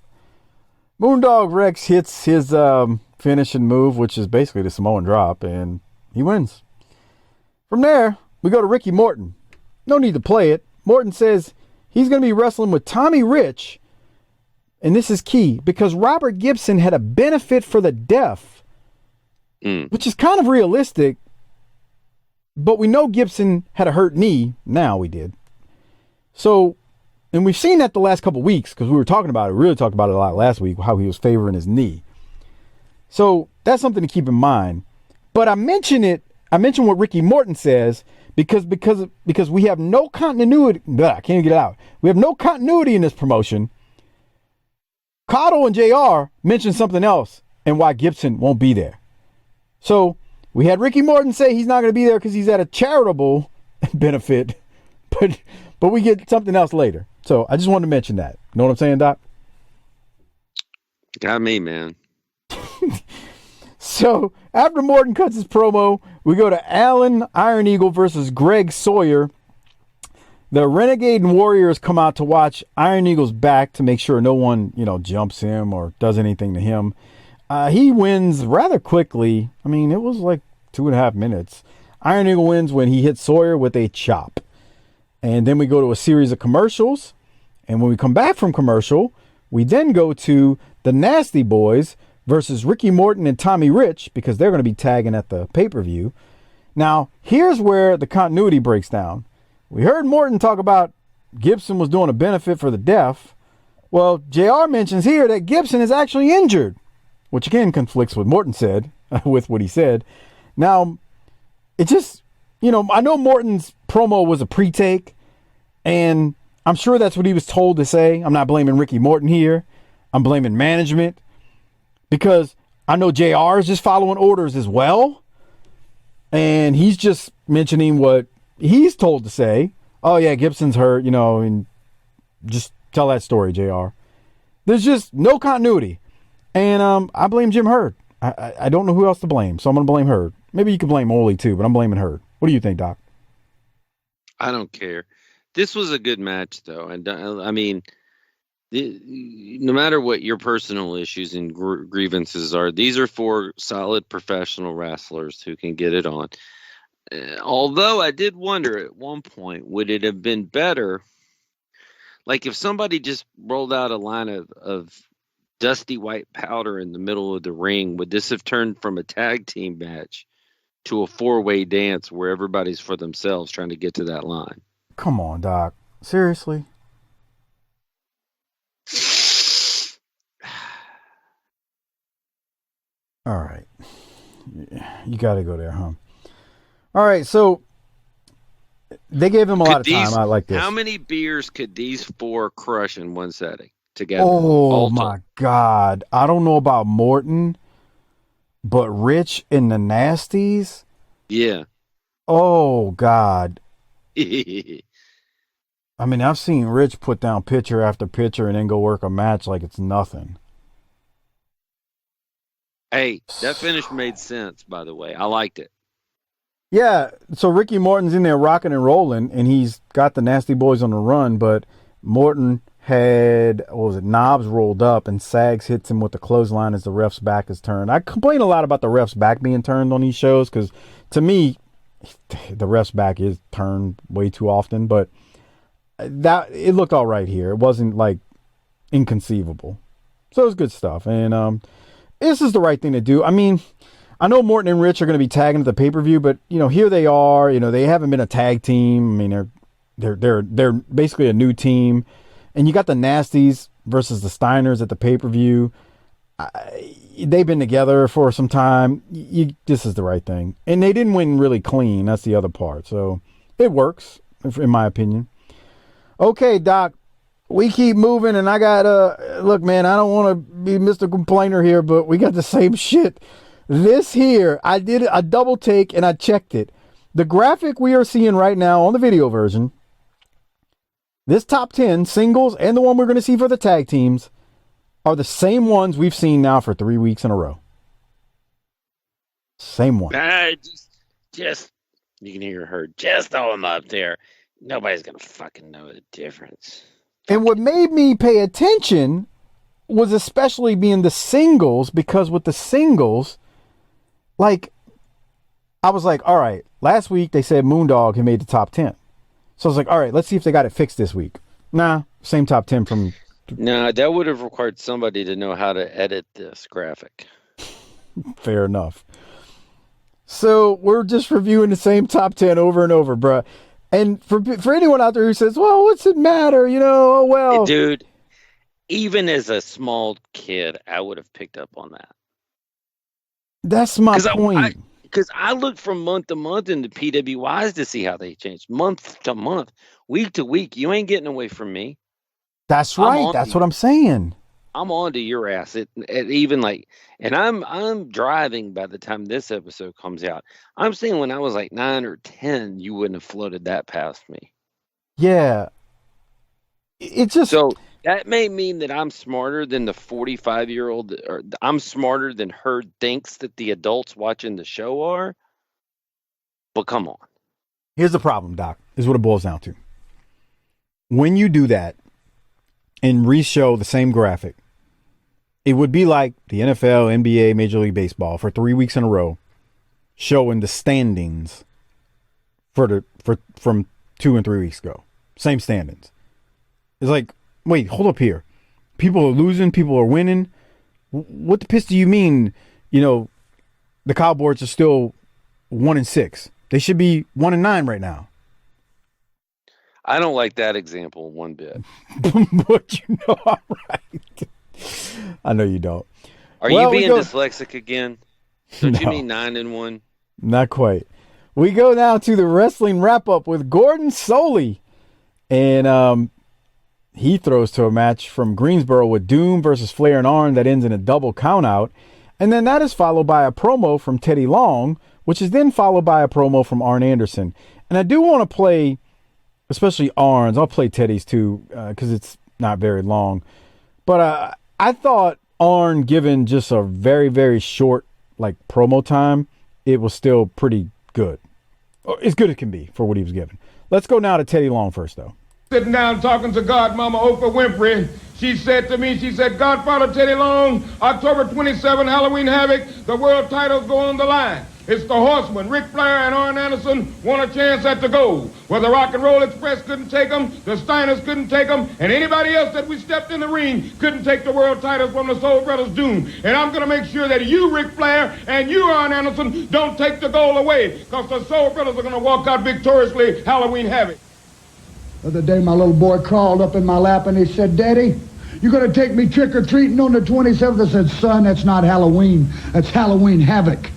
Moondog Rex hits his finishing move, which is basically the Samoan drop, and he wins. From there, we go to Ricky Morton. No need to play it. Morton says he's going to be wrestling with Tommy Rich, and this is key, because Robert Gibson had a benefit for the deaf, which is kind of realistic, but we know Gibson had a hurt knee. Now we did. So, and we've seen that the last couple weeks, because we were talking about it. We really talked about it a lot last week, how he was favoring his knee. So that's something to keep in mind. But I mention what Ricky Morton says because we have no continuity. I can't even get it out. We have no continuity in this promotion. Caudle and JR mentioned something else and why Gibson won't be there. So We had Ricky Morton say he's not going to be there because he's at a charitable benefit, but we get something else later. So I just wanted to mention that. You know what I'm saying, Doc? Got me, man. So after Morton cuts his promo, we go to Allen Iron Eagle versus Greg Sawyer. The Renegade and Warriors come out to watch Iron Eagle's back to make sure no one, jumps him or does anything to him. He wins rather quickly. I mean, it was like 2.5 minutes. Iron Eagle wins when he hits Sawyer with a chop. And then we go to a series of commercials. And when we come back from commercial, we then go to the Nasty Boys versus Ricky Morton and Tommy Rich, because they're going to be tagging at the pay-per-view. Now, here's where the continuity breaks down. We heard Morton talk about Gibson was doing a benefit for the deaf. Well, JR mentions here that Gibson is actually injured, which again conflicts with Morton said, with what he said. Now, it just, I know Morton's promo was a pre-take, and I'm sure that's what he was told to say. I'm not blaming Ricky Morton here. I'm blaming management, because I know JR is just following orders as well. And he's just mentioning what he's told to say. Oh, yeah, Gibson's hurt, and just tell that story, JR. There's just no continuity. And I blame Jim Herd. I don't know who else to blame, so I'm going to blame Herd. Maybe you could blame Ole too, but I'm blaming Herd. What do you think, Doc? I don't care. This was a good match, though. And I mean, no matter what your personal issues and grievances are, these are 4 solid professional wrestlers who can get it on. Although I did wonder at one point, would it have been better, like if somebody just rolled out a line of dusty white powder in the middle of the ring, would this have turned from a tag team match to a 4-way dance where everybody's for themselves trying to get to that line? Come on, Doc. Seriously? All right. You got to go there, huh? All right, so they gave him a lot of time. I like this. How many beers could these 4 crush in one setting together? Oh, my God. I don't know about Morton, but Rich and the Nasties? Yeah. Oh, God. I mean, I've seen Rich put down pitcher after pitcher and then go work a match like it's nothing. Hey, that finish made sense, by the way. I liked it. Yeah, so Ricky Morton's in there rocking and rolling, and he's got the Nasty Boys on the run, but Morton had, knobs rolled up, and Sags hits him with the clothesline as the ref's back is turned. I complain a lot about the ref's back being turned on these shows, because to me, the ref's back is turned way too often, but that it looked all right here. It wasn't, like, inconceivable. So it was good stuff, and this is the right thing to do. I mean, I know Morton and Rich are going to be tagging at the pay-per-view, but here they are. They haven't been a tag team. I mean, they're basically a new team, and you got the Nasties versus the Steiners at the pay-per-view. They've been together for some time. This is the right thing, and they didn't win really clean. That's the other part. So it works, in my opinion. Okay, Doc. We keep moving, and I got look, man. I don't want to be Mr. Complainer here, but we got the same shit. This here, I did a double take and I checked it. The graphic we are seeing right now on the video version, this top 10 singles and the one we're going to see for the tag teams are the same ones we've seen now for 3 weeks in a row. Same one. Just you can hear her. Just throw them up there. Nobody's going to fucking know the difference. And what made me pay attention was especially being the singles, because with the singles, like, I was like, all right, last week they said Moondog had made the top 10. So I was like, all right, let's see if they got it fixed this week. Nah, same top 10 from... No, that would have required somebody to know how to edit this graphic. Fair enough. So we're just reviewing the same top 10 over and over, bruh. And for anyone out there who says, well, what's it matter? Oh, well. Dude, even as a small kid, I would have picked up on that. That's my point. Because I look from month to month in the PWIs to see how they change. Month to month, week to week. You ain't getting away from me. That's right. That's what I'm saying. I'm on to your ass. It even like, and I'm driving by the time this episode comes out. I'm saying when I was like 9 or 10, you wouldn't have floated that past me. Yeah. It's just so that may mean that I'm smarter than the 45-year-old, or I'm smarter than her thinks that the adults watching the show are. But come on. Here's the problem, Doc, is what it boils down to. When you do that and re-show the same graphic, it would be like the NFL, NBA, Major League Baseball for 3 weeks in a row showing the standings from 2 and 3 weeks ago. Same standings. It's like, wait, hold up here. People are losing, people are winning. What the piss do you mean, the Cowboys are still 1-6? They should be 1-9 right now. I don't like that example one bit. But I'm right. I know you don't. Are you being dyslexic again? Don't you mean 9-1? Not quite. We go now to the wrestling wrap-up with Gordon Soley. And he throws to a match from Greensboro with Doom versus Flair and Arn that ends in a double countout. And then that is followed by a promo from Teddy Long, which is then followed by a promo from Arn Anderson. And I do want to play, especially Arn's. I'll play Teddy's too, because it's not very long. But I thought Arn, given just a very, very short promo time, it was still pretty good. Or as good as it can be for what he was given. Let's go now to Teddy Long first, though. Sitting down talking to Godmama Oprah Winfrey, she said to me, Godfather Teddy Long, October 27, Halloween Havoc, the world titles go on the line. It's the Horsemen, Ric Flair and Arn Anderson, want a chance at the gold. Where the Rock and Roll Express couldn't take them, the Steiners couldn't take them, and anybody else that we stepped in the ring couldn't take the world titles from the Soul Brothers Doom. And I'm going to make sure that you, Ric Flair, and you, Arn Anderson, don't take the gold away, because the Soul Brothers are going to walk out victoriously Halloween Havoc. The other day, my little boy crawled up in my lap and he said, Daddy, you going to take me trick-or-treating on the 27th? I said, son, that's not Halloween. That's Halloween Havoc.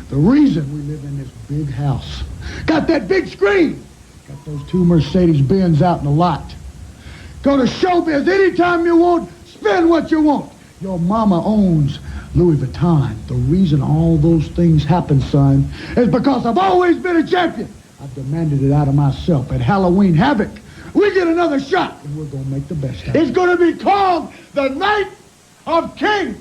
The reason we live in this big house. Got that big screen. Got those 2 Mercedes-Benz out in the lot. Go to showbiz anytime you want. Spend what you want. Your mama owns Louis Vuitton. The reason all those things happen, son, is because I've always been a champion. I've demanded it out of myself. At Halloween Havoc, we get another shot, and we're going to make the best of it. It's going to be called the Night of Kings.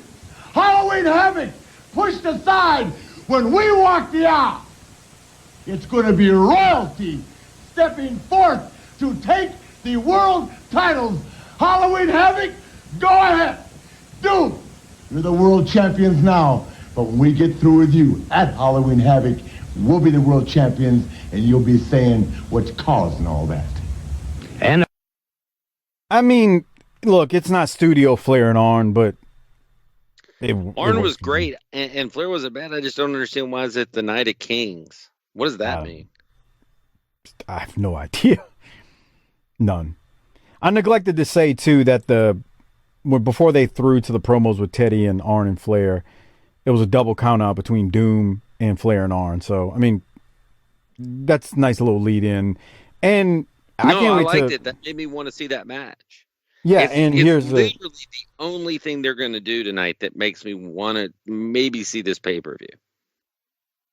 Halloween Havoc, pushed aside when we walk the aisle. It's going to be royalty stepping forth to take the world titles. Halloween Havoc, go ahead. Dude, you're the world champions now, but when we get through with you at Halloween Havoc, we'll be the world champions, and you'll be saying what's causing all that. And I mean, look, it's not Studio Flair and Arn, but Arn was great, and Flair wasn't bad. I just don't understand why is it the Night of Kings? What does that mean? I have no idea. None. I neglected to say too that before they threw to the promos with Teddy and Arn and Flair, it was a double count out between Doom and Flair and Arn. So I mean, that's a nice little lead in, and I liked it. That made me want to see that match. Yeah, it's literally the only thing they're going to do tonight that makes me want to maybe see this pay-per-view.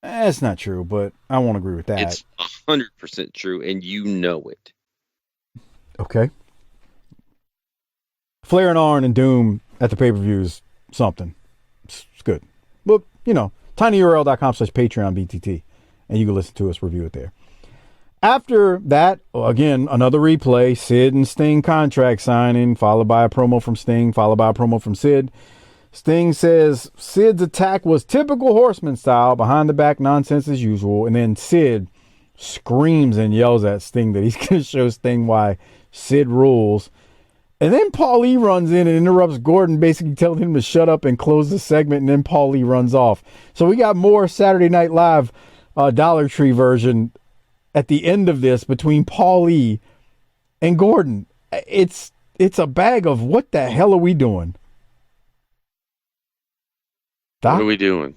That's not true, but I won't agree with that. It's 100% true, and you know it. Okay. Flair and Arn and Doom at the pay-per-view is something. It's good. But, tinyurl.com/Patreon BTT, and you can listen to us review it there. After that, again, another replay, Sid and Sting contract signing, followed by a promo from Sting, followed by a promo from Sid. Sting says Sid's attack was typical Horseman style, behind the back nonsense as usual, and then Sid screams and yells at Sting that he's going to show Sting why Sid rules. And then Paul Lee runs in and interrupts Gordon, basically telling him to shut up and close the segment, and then Paul Lee runs off. So we got more Saturday Night Live Dollar Tree version at the end of this between Paul Lee and Gordon. It's a bag of what the hell are we doing? Doc? What are we doing?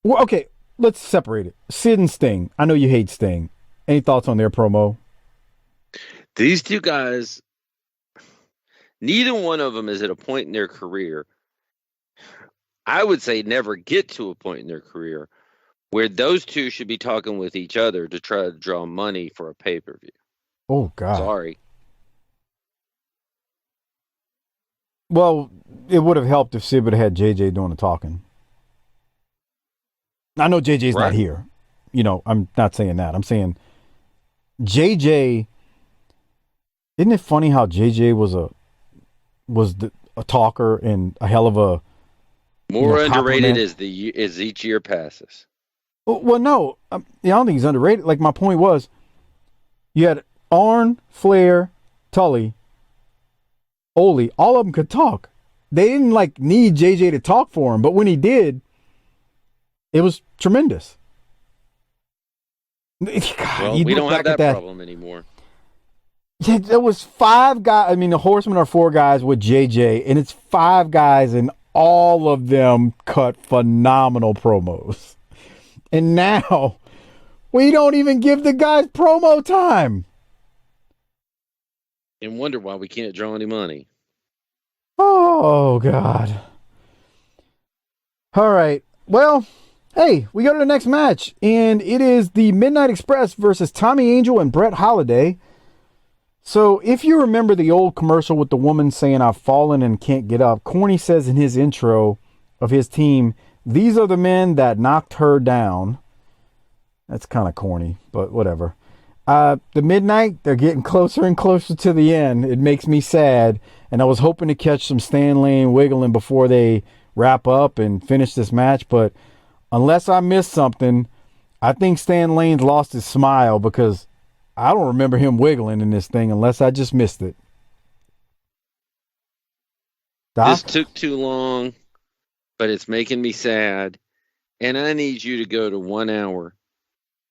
Well, okay, let's separate it. Sid and Sting. I know you hate Sting. Any thoughts on their promo? These two guys, Neither one of them is at a point in their career. I would say never get to a point in their career where those two should be talking with each other to try to draw money for a pay-per-view. Oh, God. Sorry. Well, it would have helped if Sid would have had JJ doing the talking. I know JJ's not here. You know, I'm not saying that. I'm saying JJ. Isn't it funny how JJ was a talker and a hell of a more underrated as each year passes. Well, no, I don't think he's underrated. Like, my point was, you had Arn, Flair, Tully, Ole. All of them could talk. They didn't need JJ to talk for him, but when he did, it was tremendous. God, well, we don't have that problem anymore. Yeah, there was 5 guys. I mean, the Horsemen are 4 guys with JJ, and it's 5 guys, and all of them cut phenomenal promos. And now we don't even give the guys promo time. And wonder why we can't draw any money. Oh, God. All right. Well, hey, we go to the next match, and it is the Midnight Express versus Tommy Angel and Brett Holiday. So if you remember the old commercial with the woman saying, "I've fallen and can't get up," Corny says in his intro of his team, "These are the men that knocked her down." That's kind of corny, but whatever. The Midnight, they're getting closer and closer to the end. It makes me sad, and I was hoping to catch some Stan Lane wiggling before they wrap up and finish this match, but unless I missed something, I think Stan Lane's lost his smile because I don't remember him wiggling in this thing unless I just missed it. Doc? This took too long, but it's making me sad. And I need you to go to 1 hour,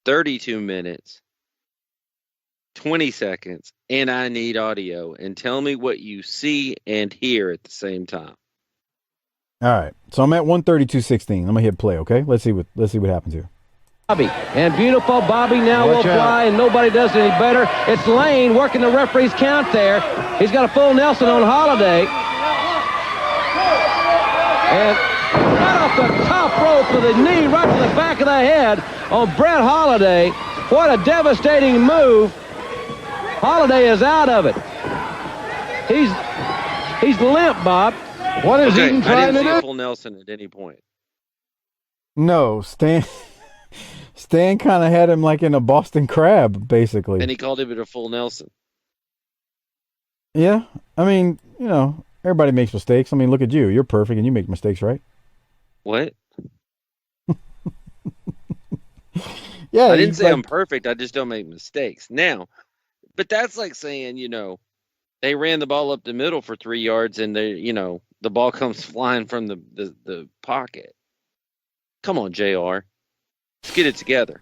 32 minutes, 20 seconds, and I need audio. And tell me what you see and hear at the same time. All right. So I'm at 132.16. I'm going to hit play, okay? Let's see what happens here. Bobby, and beautiful Bobby now will fly, and nobody does it any better. It's Lane working the referee's count there. He's got a full Nelson on Holiday. And right off the top rope with a knee right to the back of the head on Brett Holiday. What a devastating move. Holiday is out of it. He's limp, Bob. What is he trying to do? I didn't see a full Nelson at any point. No, Stan kind of had him like in a Boston Crab, basically. And he called him a full Nelson. Yeah. I mean, you know, everybody makes mistakes. I mean, look at you. You're perfect and you make mistakes, right? What? Yeah. I didn't say I'm perfect. I just don't make mistakes. Now, but that's like saying, you know, they ran the ball up the middle for 3 yards and the ball comes flying from the pocket. Come on, JR. Let's get it together.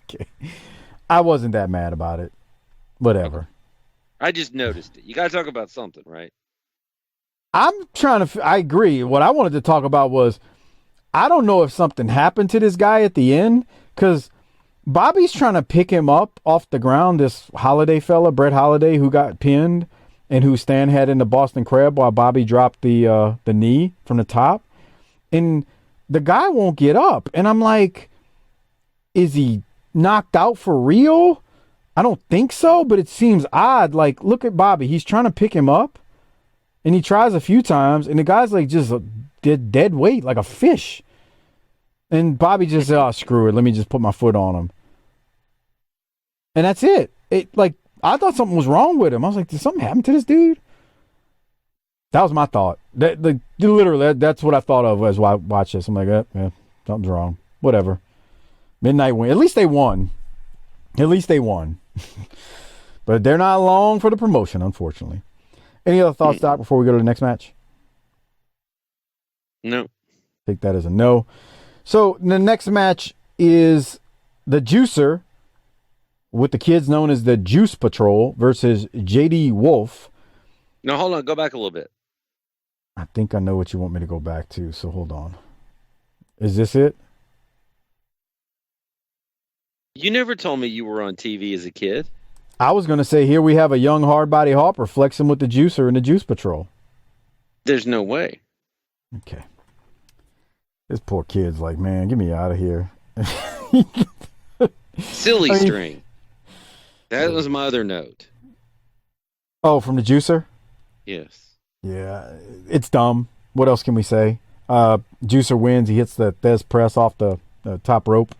Okay. I wasn't that mad about it. Whatever. I just noticed it. You got to talk about something, right? I agree. What I wanted to talk about was, I don't know if something happened to this guy at the end, because Bobby's trying to pick him up off the ground, this Holiday fella, Brett Holiday, who got pinned and who Stan had in the Boston Crab while Bobby dropped the knee from the top. And the guy won't get up. And I'm like, is he knocked out for real? I don't think so, but it seems odd. Like, look at Bobby. He's trying to pick him up, and he tries a few times, and the guy's like just dead weight, like a fish. And Bobby just said, "Oh, screw it. Let me just put my foot on him." And that's it. I thought something was wrong with him. I was like, did something happen to this dude? That was my thought. Literally, that's what I thought of as I watched this. I'm like, yeah, something's wrong. Whatever. Midnight win. At least they won. But they're not long for the promotion, unfortunately. Any other thoughts, Doc, before we go to the next match? No. Take that as a no. So the next match is the Juicer, with the kids known as the Juice Patrol, versus JD Wolf. No, hold on. Go back a little bit. I think I know what you want me to go back to, so hold on. Is this it? You never told me you were on TV as a kid. I was going to say here we have a young hard-body Harper flexing with the juicer in the Juice Patrol. There's no way. Okay. This poor kid's like, man, get me out of here. Silly string. That was my other note. Oh, from the juicer? Yes. Yeah, it's dumb. What else can we say? Juicer wins. He hits the Thez press off the top rope.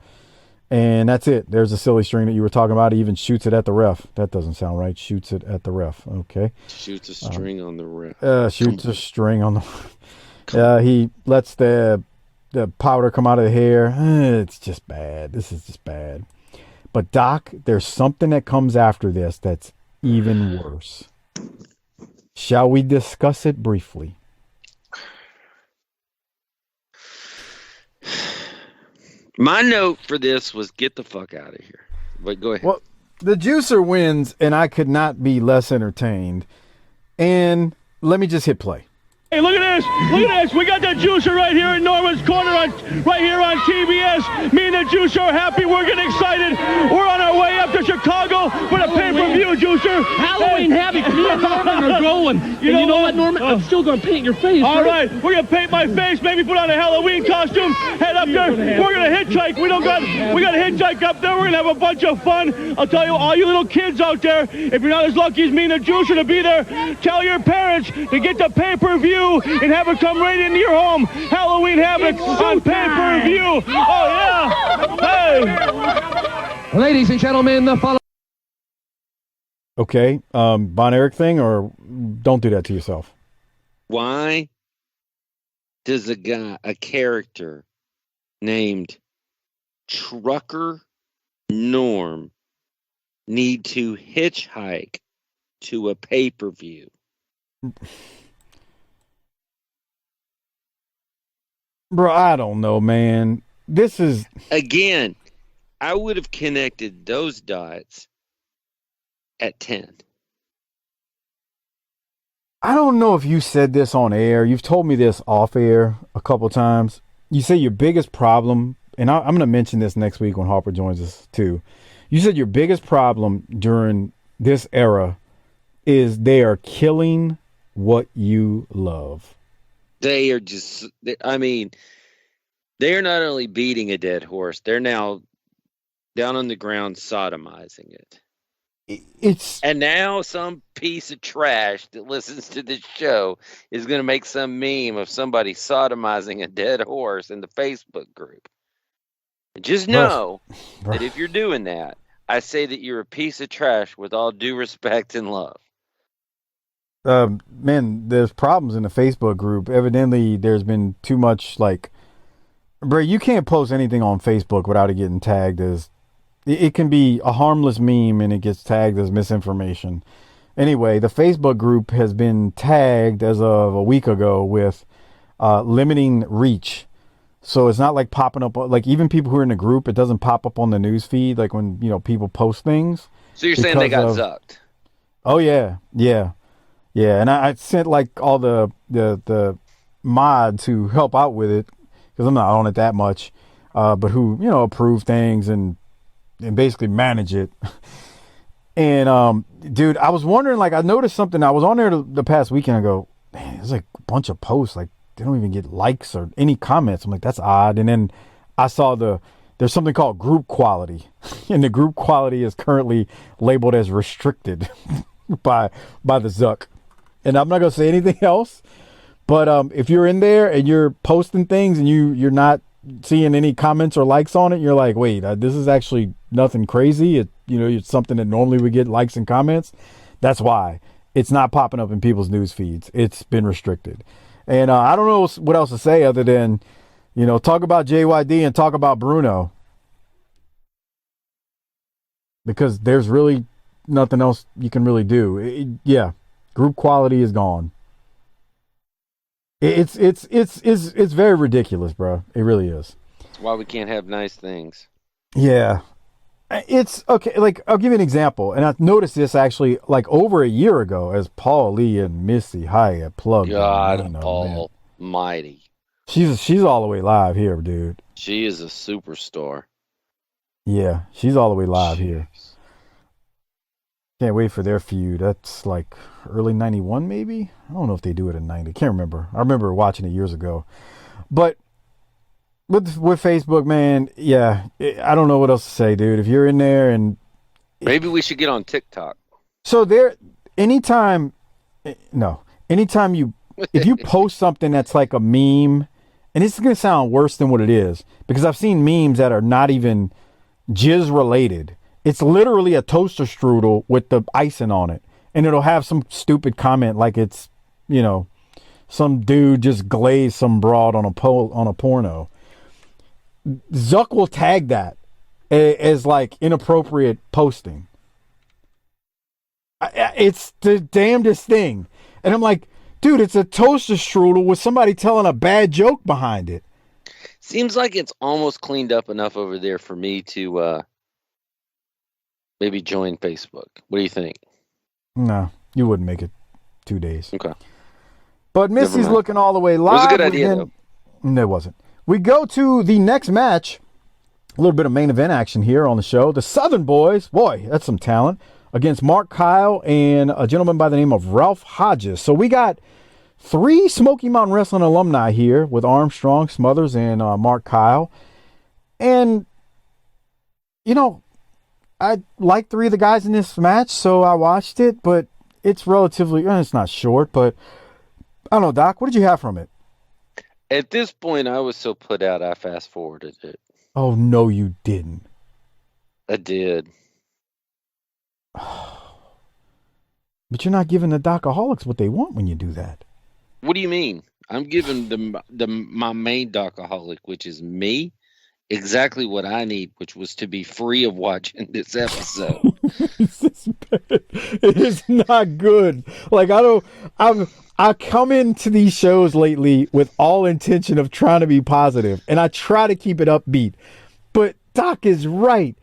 And that's it. There's a silly string that you were talking about. He even shoots it at the ref. That doesn't sound right. Shoots it at the ref. Okay. Shoots a string on the ref. Shoots a string on the... he lets the powder come out of the hair. It's just bad. This is just bad. But, Doc, there's something that comes after this that's even worse. Shall we discuss it briefly? My note for this was get the fuck out of here. But go ahead. Well, the juicer wins, and I could not be less entertained. And let me just hit play. Hey, look at this. Look at this. We got the juicer right here in Norman's Corner, right here on TBS. Me and the juicer are happy. We're getting excited. We're on our way up to Chicago for the pay-per-view, juicer. Halloween Havoc. Me and Norman are going. You know what, Norman? I'm still going to paint your face. All right, we're gonna paint my face. Maybe put on a Halloween costume. Head up there. We're gonna hitchhike. We got to hitchhike up there. We're gonna have a bunch of fun. I'll tell you, all you little kids out there, if you're not as lucky as me and the juicer to be there, tell your parents to get the pay-per-view and have it come right into your home. Halloween Havoc on pay-per-view. Oh yeah. Hey. Ladies and gentlemen, the following. Okay. Von Erich thing, or don't do that to yourself. Why does a character named Trucker Norm need to hitchhike to a pay-per-view? Bro, I don't know, man. This is... Again, I would have connected those dots at 10. I don't know if you said this on air. You've told me this off air a couple times. You say your biggest problem, and I'm going to mention this next week when Harper joins us too. You said your biggest problem during this era is they are killing what you love. They are just, I mean, they are not only beating a dead horse, they're now down on the ground sodomizing it. And now some piece of trash that listens to this show is going to make some meme of somebody sodomizing a dead horse in the Facebook group. Just know that if you're doing that, I say that you're a piece of trash with all due respect and love. Man, there's problems in the Facebook group. Evidently, there's been too much, bro, you can't post anything on Facebook without it getting tagged as, it can be a harmless meme and it gets tagged as misinformation. Anyway, the Facebook group has been tagged as of a week ago with limiting reach. So it's not like popping up, even people who are in the group, it doesn't pop up on the news feed, like when, people post things. So you're saying they got zucked? Oh, yeah. Yeah. Yeah, and I sent all the mods who help out with it, because I'm not on it that much, but who approve things and basically manage it. And dude, I was wondering, I noticed something. I was on there the past weekend. I go, man, there's a bunch of posts they don't even get likes or any comments. I'm like, that's odd. And then I saw there's something called group quality, and the group quality is currently labeled as restricted by the Zuck. And I'm not going to say anything else, but if you're in there and you're posting things and you're not seeing any comments or likes on it, you're like, wait, this is actually nothing crazy. It's something that normally would get likes and comments. That's why it's not popping up in people's news feeds. It's been restricted. And I don't know what else to say other than, talk about JYD and talk about Bruno. Because there's really nothing else you can really do. Yeah. Group quality is gone. It's very ridiculous, bro. It really is. That's why we can't have nice things. Yeah. It's okay. I'll give you an example. And I noticed this actually over a year ago as Paul Lee and Missy Hyatt plugged. God almighty. She's all the way live here, dude. She is a superstar. Yeah. She's all the way live here. Can't wait for their feud. That's like early 91 maybe? I don't know if they do it in 90. Can't remember. I remember watching it years ago. But with Facebook, man, yeah, I don't know what else to say, dude. If you're in there and... Maybe we should get on TikTok. So anytime you... If you post something that's like a meme, and this is going to sound worse than what it is, because I've seen memes that are not even jizz related. It's literally a toaster strudel with the icing on it. And it'll have some stupid comment like it's, some dude just glazed some broad on a porno. Zuck will tag that as like inappropriate posting. It's the damnedest thing. And I'm like, dude, it's a toaster strudel with somebody telling a bad joke behind it. Seems like it's almost cleaned up enough over there for me to maybe join Facebook. What do you think? No, you wouldn't make it 2 days. Okay. But Missy's looking all the way live. It was a good idea, though. No, it wasn't. We go to the next match. A little bit of main event action here on the show. The Southern Boys, boy, that's some talent, against Mark Kyle and a gentleman by the name of Ralph Hodges. So we got 3 Smoky Mountain Wrestling alumni here with Armstrong, Smothers, and Mark Kyle. And, I like 3 of the guys in this match, so I watched it, but it's relatively, it's not short, but I don't know, Doc, what did you have from it? At this point, I was so put out, I fast-forwarded it. Oh, no, you didn't. I did. But you're not giving the Docaholics what they want when you do that. What do you mean? I'm giving my main Docaholic, which is me, exactly what I need, which was to be free of watching this episode. It is not good. Like, I come into these shows lately with all intention of trying to be positive, and I try to keep it upbeat. But Doc is right.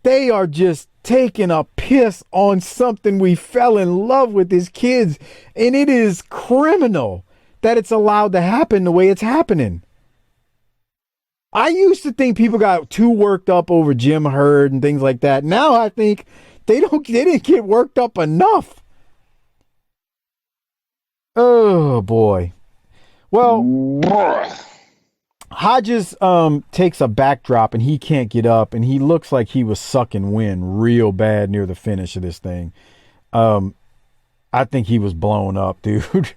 They are just taking a piss on something we fell in love with as kids, and it is criminal that it's allowed to happen the way it's happening. I used to think people got too worked up over Jim Herd and things like that. Now I think they didn't get worked up enough. Oh boy. Well, Hodges takes a backdrop and he can't get up, and he looks like he was sucking wind real bad near the finish of this thing. I think he was blown up, dude.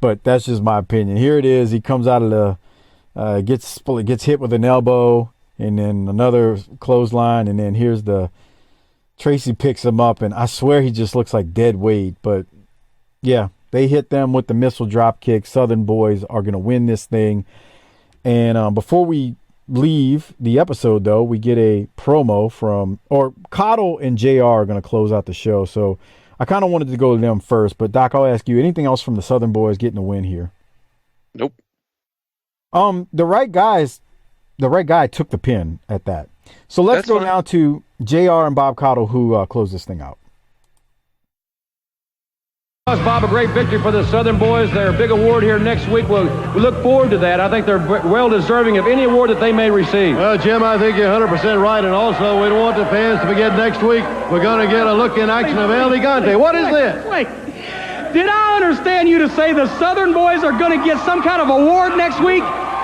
But that's just my opinion. Here it is. He comes out of the gets hit with an elbow, and then another clothesline, and then here's the Tracy picks him up, and I swear he just looks like dead weight. But yeah, they hit them with the missile drop kick. Southern Boys are going to win this thing. And before we leave the episode, though, we get a promo from, or Cottle and JR are going to close out the show. So I kind of wanted to go to them first. But Doc, I'll ask you, anything else from the Southern Boys getting a win here? Nope. The right guy took the pin at that. So let's go now to JR and Bob Cottle, who closed this thing out. Bob, a great victory for the Southern Boys. Their big award here next week. We look forward to that. I think they're well deserving of any award that they may receive. Well, Jim, I think you're 100% right, and also we don't want the fans to forget next week we're going to get a look in action of El Gigante. What is this? Wait. Did I understand you to say the Southern Boys are going to get some kind of award next week?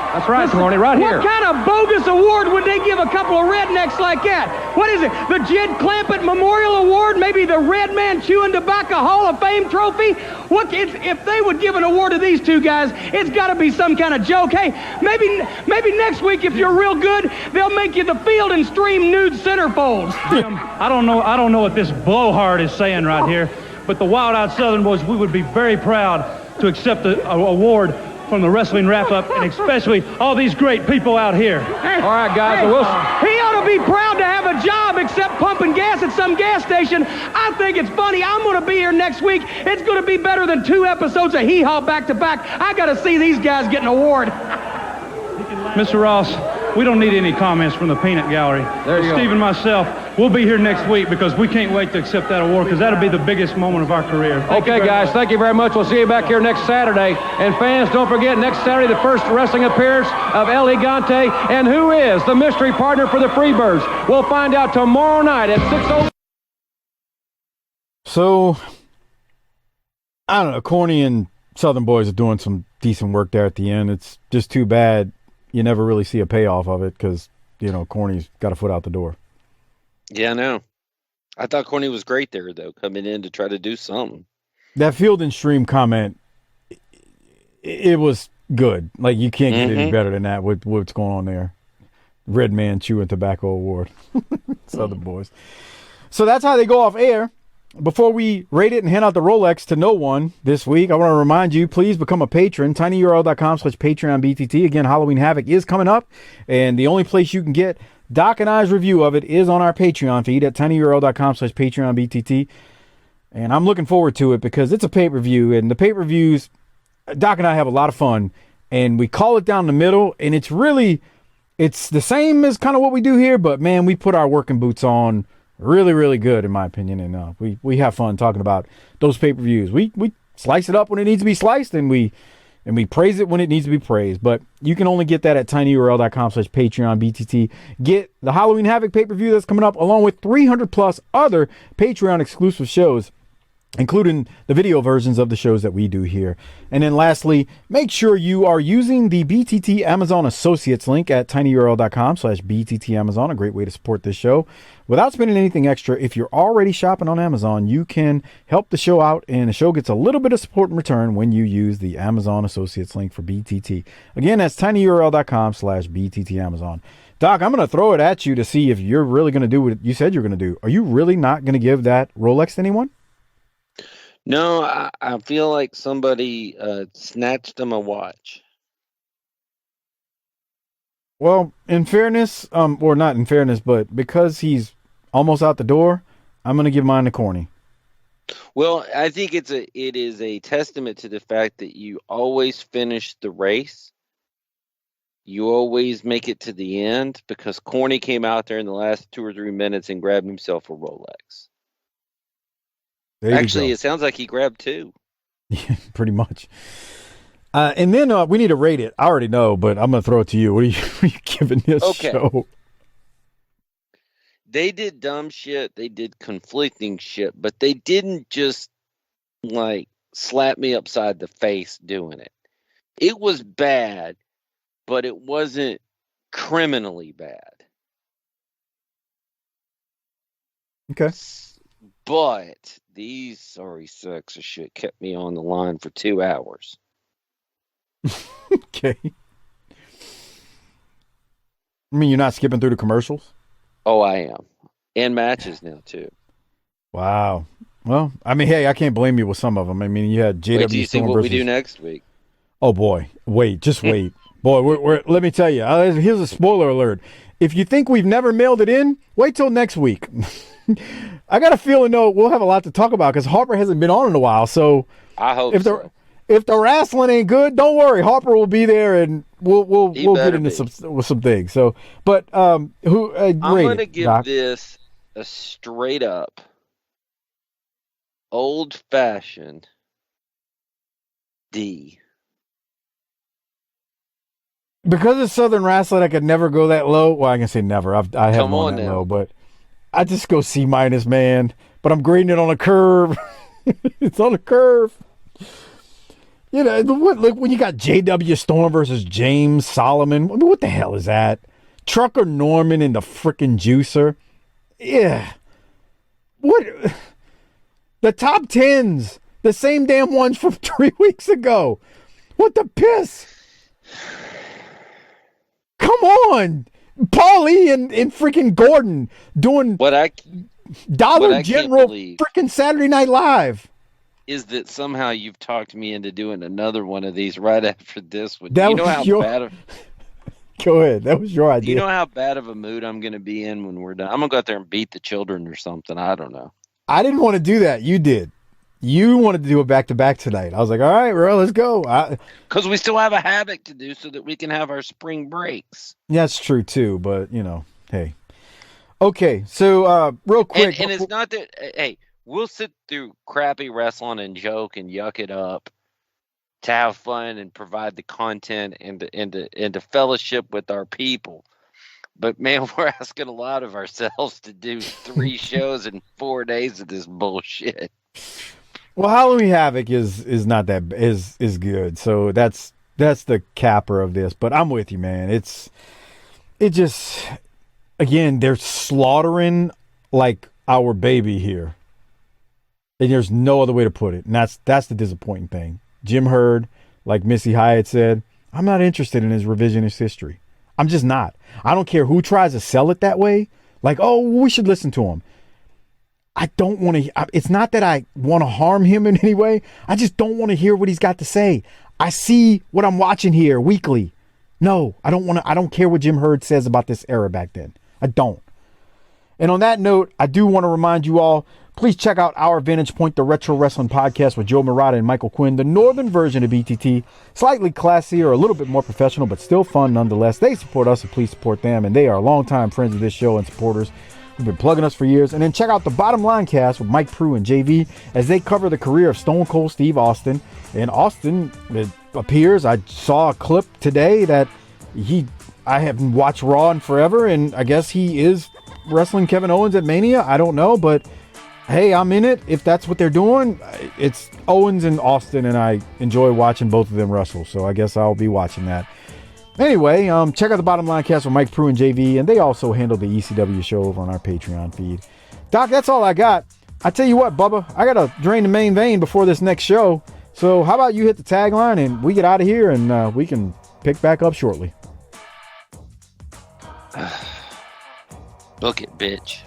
That's right, Tony, right here. What kind of bogus award would they give a couple of rednecks like that? What is it? The Jed Clampett Memorial Award? Maybe the Red Man Chewing Tobacco Hall of Fame trophy? If they would give an award to these two guys, it's got to be some kind of joke. Hey, maybe next week, if you're real good, they'll make you the Field and Stream nude centerfolds. I don't know what this blowhard is saying right here, but the Wild Out Southern Boys, we would be very proud to accept the award from the Wrestling Wrap-Up, and especially all these great people out here. All right, guys. He ought to be proud to have a job except pumping gas at some gas station. I think it's funny. I'm going to be here next week. It's going to be better than 2 episodes of Hee Haw back-to-back. I got to see these guys get an award. Mr. Ross, we don't need any comments from the peanut gallery. There you go. Steve and myself, we'll be here next week because we can't wait to accept that award because that'll be the biggest moment of our career. Okay, guys, thank you very much. We'll see you back here next Saturday. And fans, don't forget, next Saturday, the first wrestling appearance of El Gigante. And who is the mystery partner for the Freebirds? We'll find out tomorrow night at 6:00. So, I don't know. Corny and Southern Boys are doing some decent work there at the end. It's just too bad you never really see a payoff of it because, Corny's got a foot out the door. Yeah, I know. I thought Corny was great there, though, coming in to try to do something. That Field and Stream comment, it was good. Like, you can't get any better than that with what's going on there. Red Man Chewing Tobacco Award. Southern Boys. So that's how they go off air. Before we rate it and hand out the Rolex to no one this week, I want to remind you, please become a patron. tinyurl.com/PatreonBTT. Again, Halloween Havoc is coming up, and the only place you can get Doc and I's review of it is on our Patreon feed at tinyurl.com/PatreonBTT. And I'm looking forward to it because it's a pay-per-view, and the pay-per-views, Doc and I have a lot of fun, and we call it down the middle, and it's the same as kind of what we do here, but man, we put our working boots on really, really good, in my opinion, and we have fun talking about those pay-per-views. We slice it up when it needs to be sliced, and we praise it when it needs to be praised. But you can only get that at tinyurl.com/PatreonBTT. Get the Halloween Havoc pay-per-view that's coming up, along with 300 plus other Patreon exclusive shows, including the video versions of the shows that we do here. And then lastly, make sure you are using the BTT Amazon Associates link at tinyurl.com/BTT Amazon, a great way to support this show. Without spending anything extra, if you're already shopping on Amazon, you can help the show out, and the show gets a little bit of support in return when you use the Amazon Associates link for BTT. Again, that's tinyurl.com/BTT Amazon. Doc, I'm going to throw it at you to see if you're really going to do what you said you're going to do. Are you really not going to give that Rolex to anyone? No, I feel like somebody snatched him a watch. Well, in fairness, or not in fairness, but because he's almost out the door, I'm going to give mine to Corny. Well, I think it is a testament to the fact that you always finish the race. You always make it to the end, because Corny came out there in the last 2 or 3 minutes and grabbed himself a Rolex. Actually, it sounds like he grabbed 2. Yeah, pretty much. And then we need to rate it. I already know, but I'm going to throw it to you. What are you giving this show? They did dumb shit. They did conflicting shit, but they didn't just slap me upside the face doing it. It was bad, but it wasn't criminally bad. Okay. But these sorry sacks of shit kept me on the line for 2 hours. Okay. I mean, you're not skipping through the commercials? Oh, I am. And matches now, too. Wow. Well, I mean, hey, I can't blame you with some of them. I mean, you had JW Wait till you see what we do next week. Oh, boy. Wait. Just wait. Boy, let me tell you. Here's a spoiler alert. If you think we've never mailed it in, wait till next week. I got a feeling, though, we'll have a lot to talk about because Harper hasn't been on in a while. So I hope so. If the wrestling ain't good, don't worry. Harper will be there, and we'll get into some things. So, but I'm going to give Doc this a straight up, old fashioned D. Because it's Southern wrestling, I could never go that low. Well, I can say never. I haven't gone that low, but I just go C-, man. But I'm grading it on a curve. It's on a curve. You know, look, when you got J.W. Storm versus James Solomon, I mean, what the hell is that? Trucker Norman and the frickin' Juicer. Yeah. What? The top 10s. The same damn ones from 3 weeks ago. What the piss? Come on. Paulie and freaking Gordon doing Dollar General freaking Saturday Night Live. Is that somehow you've talked me into doing another one of these right after this one? Go ahead. That was your idea. Do you know how bad of a mood I'm going to be in when we're done? I'm going to go out there and beat the children or something. I don't know. I didn't want to do that. You did. You wanted to do it back-to-back tonight. I was like, all right, bro, let's go. Because we still have a Havoc to do so that we can have our spring breaks. Yeah, that's true, too. But, hey. Okay, so real quick. And it's not that, hey, we'll sit through crappy wrestling and joke and yuck it up to have fun and provide the content and to fellowship with our people. But, man, we're asking a lot of ourselves to do 3 shows in 4 days of this bullshit. Well, Halloween Havoc is not that is good. So that's the capper of this. But I'm with you, man. It just, again, they're slaughtering like our baby here. And there's no other way to put it. And that's the disappointing thing. Jim Hurd, like Missy Hyatt said, I'm not interested in his revisionist history. I'm just not. I don't care who tries to sell it that way. Like, oh, we should listen to him. I don't want to. It's not that I want to harm him in any way. I just don't want to hear what he's got to say. I see what I'm watching here weekly. No, I don't want to. I don't care what Jim Hurd says about this era back then. I don't. And on that note, I do want to remind you all, please check out Our Vantage Point, the Retro Wrestling Podcast with Joe Murata and Michael Quinn, the northern version of BTT. Slightly classier, a little bit more professional, but still fun nonetheless. They support us, so please support them. And they are longtime friends of this show and supporters who've been plugging us for years. And then check out the Bottom Line Cast with Mike Prue and JV as they cover the career of Stone Cold Steve Austin. And Austin, it appears, I saw a clip today that I haven't watched Raw in forever, and I guess he is wrestling Kevin Owens at Mania. I don't know, but hey, I'm in it. If that's what they're doing, it's Owens and Austin, and I enjoy watching both of them wrestle. So I guess I'll be watching that. Anyway, check out the Bottom Line Cast with Mike Prue and JV, and they also handle the ECW show over on our Patreon feed. Doc, that's all I got. I tell you what, Bubba, I got to drain the main vein before this next show. So how about you hit the tagline and we get out of here, and we can pick back up shortly. Book it, bitch.